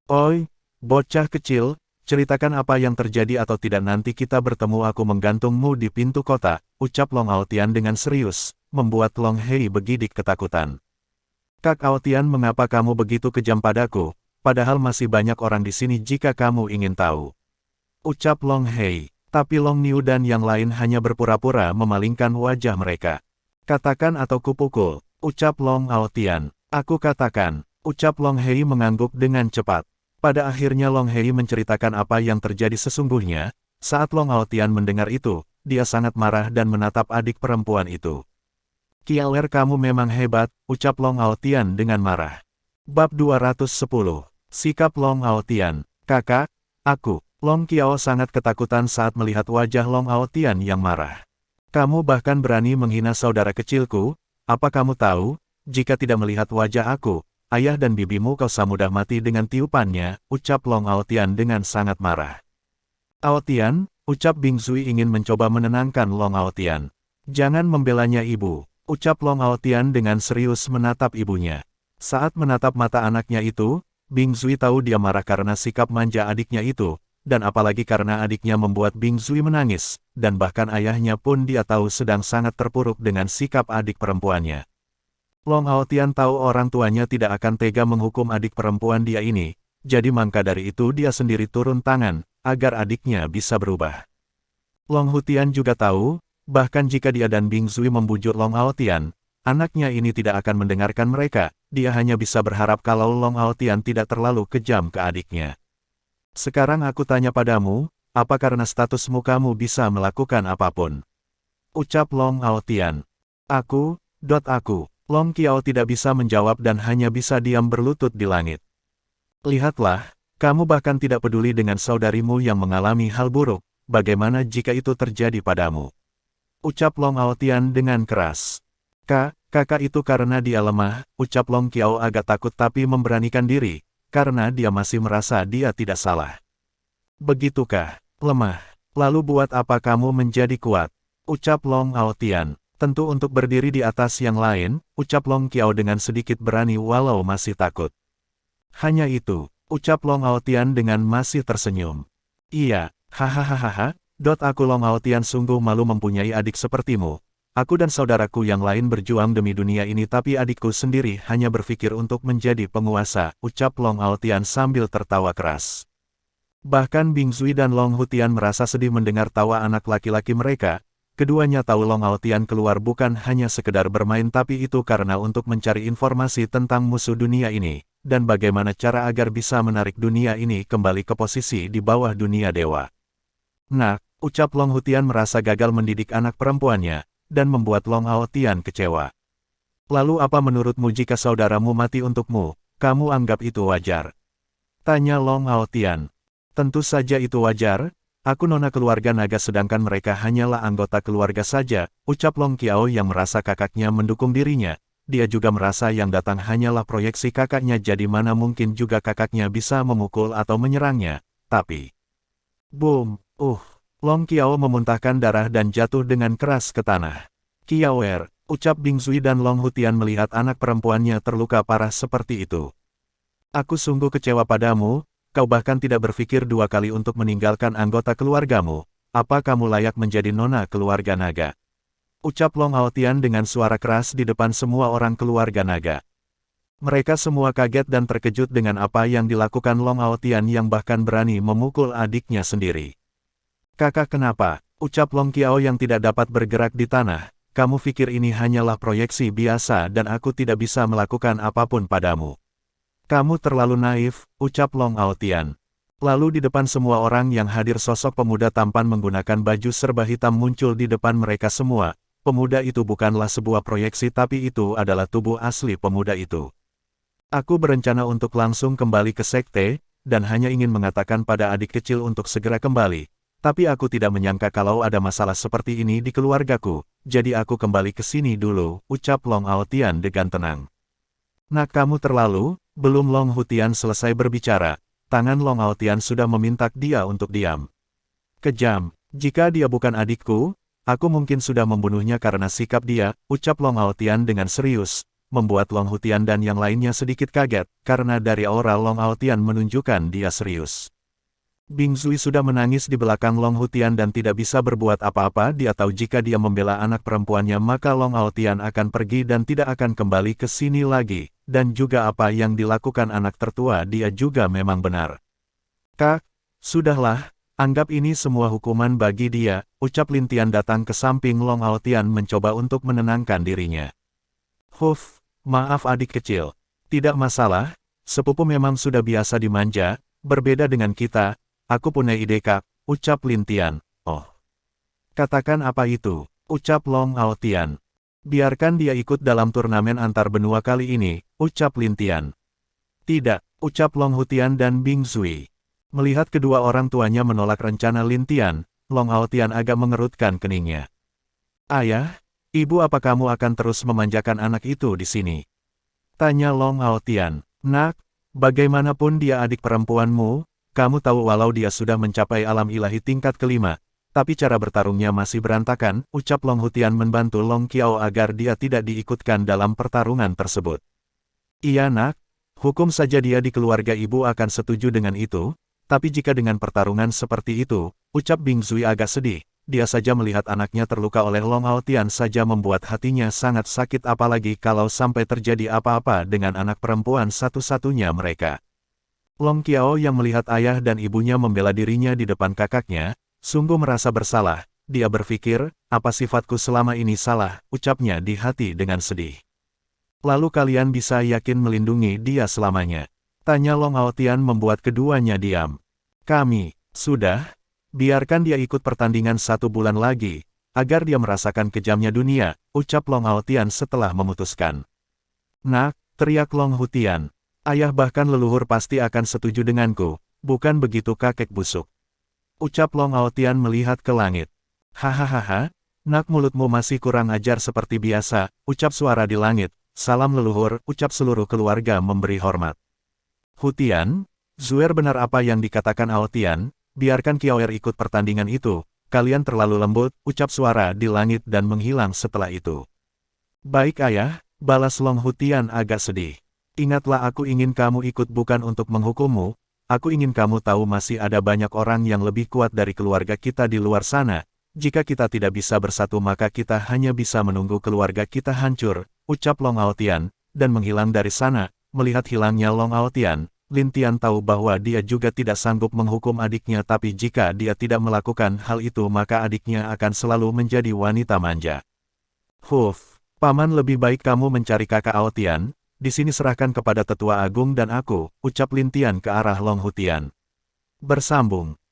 Oi, bocah kecil, ceritakan apa yang terjadi atau tidak nanti kita bertemu aku menggantungmu di pintu kota, ucap Long Aotian dengan serius, membuat Long Hei bergidik ketakutan. Kak Aotian mengapa kamu begitu kejam padaku, padahal masih banyak orang di sini jika kamu ingin tahu. Ucap Long Hei, tapi Long Niu dan yang lain hanya berpura-pura memalingkan wajah mereka. Katakan atau kupukul, ucap Long Aotian. Aku katakan, ucap Long Hei mengangguk dengan cepat. Pada akhirnya Long Hei menceritakan apa yang terjadi sesungguhnya. Saat Long Aotian mendengar itu, dia sangat marah dan menatap adik perempuan itu. Kialer kamu memang hebat, ucap Long Aotian dengan marah. Bab 210. Sikap Long Aotian. Kakak, aku, Long Qiao sangat ketakutan saat melihat wajah Long Aotian yang marah. Kamu bahkan berani menghina saudara kecilku, apa kamu tahu, jika tidak melihat wajah aku, ayah dan bibimu kau semudah mati dengan tiupannya, ucap Long Aotian dengan sangat marah. Aotian, ucap Bing Sui ingin mencoba menenangkan Long Aotian. Jangan membelanya ibu, ucap Long Aotian dengan serius menatap ibunya. Saat menatap mata anaknya itu, Bing Sui tahu dia marah karena sikap manja adiknya itu, dan apalagi karena adiknya membuat Bing Sui menangis, dan bahkan ayahnya pun dia tahu sedang sangat terpuruk dengan sikap adik perempuannya. Long Aotian tahu orang tuanya tidak akan tega menghukum adik perempuan dia ini, jadi maka dari itu dia sendiri turun tangan, agar adiknya bisa berubah. Long Hutian juga tahu, bahkan jika dia dan Bing Sui membujuk Long Aotian, anaknya ini tidak akan mendengarkan mereka, dia hanya bisa berharap kalau Long Aotian tidak terlalu kejam ke adiknya. Sekarang aku tanya padamu, apa karena statusmu kamu bisa melakukan apapun? Ucap Long Aotian. Aku. Long Qiao tidak bisa menjawab dan hanya bisa diam berlutut di langit. Lihatlah, kamu bahkan tidak peduli dengan saudarimu yang mengalami hal buruk, bagaimana jika itu terjadi padamu? Ucap Long Aotian dengan keras. Kakak itu karena dia lemah, ucap Long Qiao agak takut tapi memberanikan diri. Karena dia masih merasa dia tidak salah. Begitukah? Lemah. Lalu buat apa kamu menjadi kuat? Ucap Long Aotian. Tentu untuk berdiri di atas yang lain, ucap Long Qiao dengan sedikit berani walau masih takut. Hanya itu, ucap Long Aotian dengan masih tersenyum. Iya, hahaha, aku Long Aotian sungguh malu mempunyai adik sepertimu. Aku dan saudaraku yang lain berjuang demi dunia ini tapi adikku sendiri hanya berpikir untuk menjadi penguasa, ucap Long Aotian sambil tertawa keras. Bahkan Bing Sui dan Long Hutian merasa sedih mendengar tawa anak laki-laki mereka, keduanya tahu Long Aotian keluar bukan hanya sekedar bermain tapi itu karena untuk mencari informasi tentang musuh dunia ini, dan bagaimana cara agar bisa menarik dunia ini kembali ke posisi di bawah dunia dewa. Nah, ucap Long Hutian merasa gagal mendidik anak perempuannya, dan membuat Long Aotian kecewa. Lalu apa menurutmu jika saudaramu mati untukmu, kamu anggap itu wajar? Tanya Long Aotian. Tentu saja itu wajar, aku nona keluarga naga sedangkan mereka hanyalah anggota keluarga saja, ucap Long Qiao yang merasa kakaknya mendukung dirinya. Dia juga merasa yang datang hanyalah proyeksi kakaknya jadi mana mungkin juga kakaknya bisa memukul atau menyerangnya, tapi... Boom! Long Qiao memuntahkan darah dan jatuh dengan keras ke tanah. Qiaoer, ucap Bingzui dan Long Hutian melihat anak perempuannya terluka parah seperti itu. Aku sungguh kecewa padamu, kau bahkan tidak berpikir dua kali untuk meninggalkan anggota keluargamu. Apa kamu layak menjadi nona keluarga naga? Ucap Long Aotian dengan suara keras di depan semua orang keluarga naga. Mereka semua kaget dan terkejut dengan apa yang dilakukan Long Aotian yang bahkan berani memukul adiknya sendiri. Kakak kenapa? Ucap Long Qiao yang tidak dapat bergerak di tanah. Kamu pikir ini hanyalah proyeksi biasa dan aku tidak bisa melakukan apapun padamu. Kamu terlalu naif, ucap Long Aotian. Lalu di depan semua orang yang hadir sosok pemuda tampan menggunakan baju serba hitam muncul di depan mereka semua. Pemuda itu bukanlah sebuah proyeksi tapi itu adalah tubuh asli pemuda itu. Aku berencana untuk langsung kembali ke sekte, dan hanya ingin mengatakan pada adik kecil untuk segera kembali. Tapi aku tidak menyangka kalau ada masalah seperti ini di keluargaku, jadi aku kembali ke sini dulu, ucap Long Aotian dengan tenang. Nah kamu terlalu... Belum Long Hutian selesai berbicara, tangan Long Aotian sudah meminta dia untuk diam. Kejam, jika dia bukan adikku, aku mungkin sudah membunuhnya karena sikap dia, ucap Long Aotian dengan serius, membuat Long Hutian dan yang lainnya sedikit kaget, karena dari aura Long Aotian menunjukkan dia serius. Bingzui sudah menangis di belakang Long Hutian dan tidak bisa berbuat apa-apa. Dia tahu jika dia membela anak perempuannya maka Long Aotian akan pergi dan tidak akan kembali ke sini lagi. Dan juga apa yang dilakukan anak tertua dia juga memang benar. Kak, sudahlah, anggap ini semua hukuman bagi dia, ucap Lintian datang ke samping Long Aotian mencoba untuk menenangkan dirinya. Maaf adik kecil. Tidak masalah, sepupu memang sudah biasa dimanja, berbeda dengan kita. Aku punya ide kak, ucap Lintian. Oh. Katakan apa itu, ucap Long Aotian. Biarkan dia ikut dalam turnamen antar benua kali ini, ucap Lintian. Tidak, ucap Long Hutian dan Bingzui. Melihat kedua orang tuanya menolak rencana Lintian, Long Aotian agak mengerutkan keningnya. Ayah, ibu apa kamu akan terus memanjakan anak itu di sini? Tanya Long Aotian. Nak, bagaimanapun dia adik perempuanmu, kamu tahu walau dia sudah mencapai alam ilahi tingkat kelima, tapi cara bertarungnya masih berantakan, ucap Long Hutian membantu Long Qiao agar dia tidak diikutkan dalam pertarungan tersebut. Iya nak, hukum saja dia di keluarga ibu akan setuju dengan itu, tapi jika dengan pertarungan seperti itu, ucap Bingzui agak sedih, dia saja melihat anaknya terluka oleh Long Aotian saja membuat hatinya sangat sakit apalagi kalau sampai terjadi apa-apa dengan anak perempuan satu-satunya mereka. Long Qiao yang melihat ayah dan ibunya membela dirinya di depan kakaknya, sungguh merasa bersalah. Dia berpikir, apa sifatku selama ini salah, ucapnya di hati dengan sedih. Lalu kalian bisa yakin melindungi dia selamanya? Tanya Long Aotian membuat keduanya diam. Kami, sudah, biarkan dia ikut pertandingan 1 bulan lagi, agar dia merasakan kejamnya dunia, ucap Long Aotian setelah memutuskan. Nak, teriak Long Hutian. Ayah bahkan leluhur pasti akan setuju denganku, bukan begitu kakek busuk? Ucap Long Aotian melihat ke langit. Hahaha, nak mulutmu masih kurang ajar seperti biasa, ucap suara di langit. Salam leluhur, ucap seluruh keluarga memberi hormat. Hutian, Zuer benar apa yang dikatakan Aotian, biarkan Qiaoer ikut pertandingan itu, kalian terlalu lembut, ucap suara di langit dan menghilang setelah itu. Baik ayah, balas Long Hutian agak sedih. Ingatlah aku ingin kamu ikut bukan untuk menghukummu, aku ingin kamu tahu masih ada banyak orang yang lebih kuat dari keluarga kita di luar sana. Jika kita tidak bisa bersatu maka kita hanya bisa menunggu keluarga kita hancur, ucap Long Aotian, dan menghilang dari sana. Melihat hilangnya Long Aotian, Lintian tahu bahwa dia juga tidak sanggup menghukum adiknya tapi jika dia tidak melakukan hal itu maka adiknya akan selalu menjadi wanita manja. Paman lebih baik kamu mencari kakak Aotian, di sini serahkan kepada Tetua Agung dan aku, ucap Lin Tian ke arah Long Hutian. Bersambung.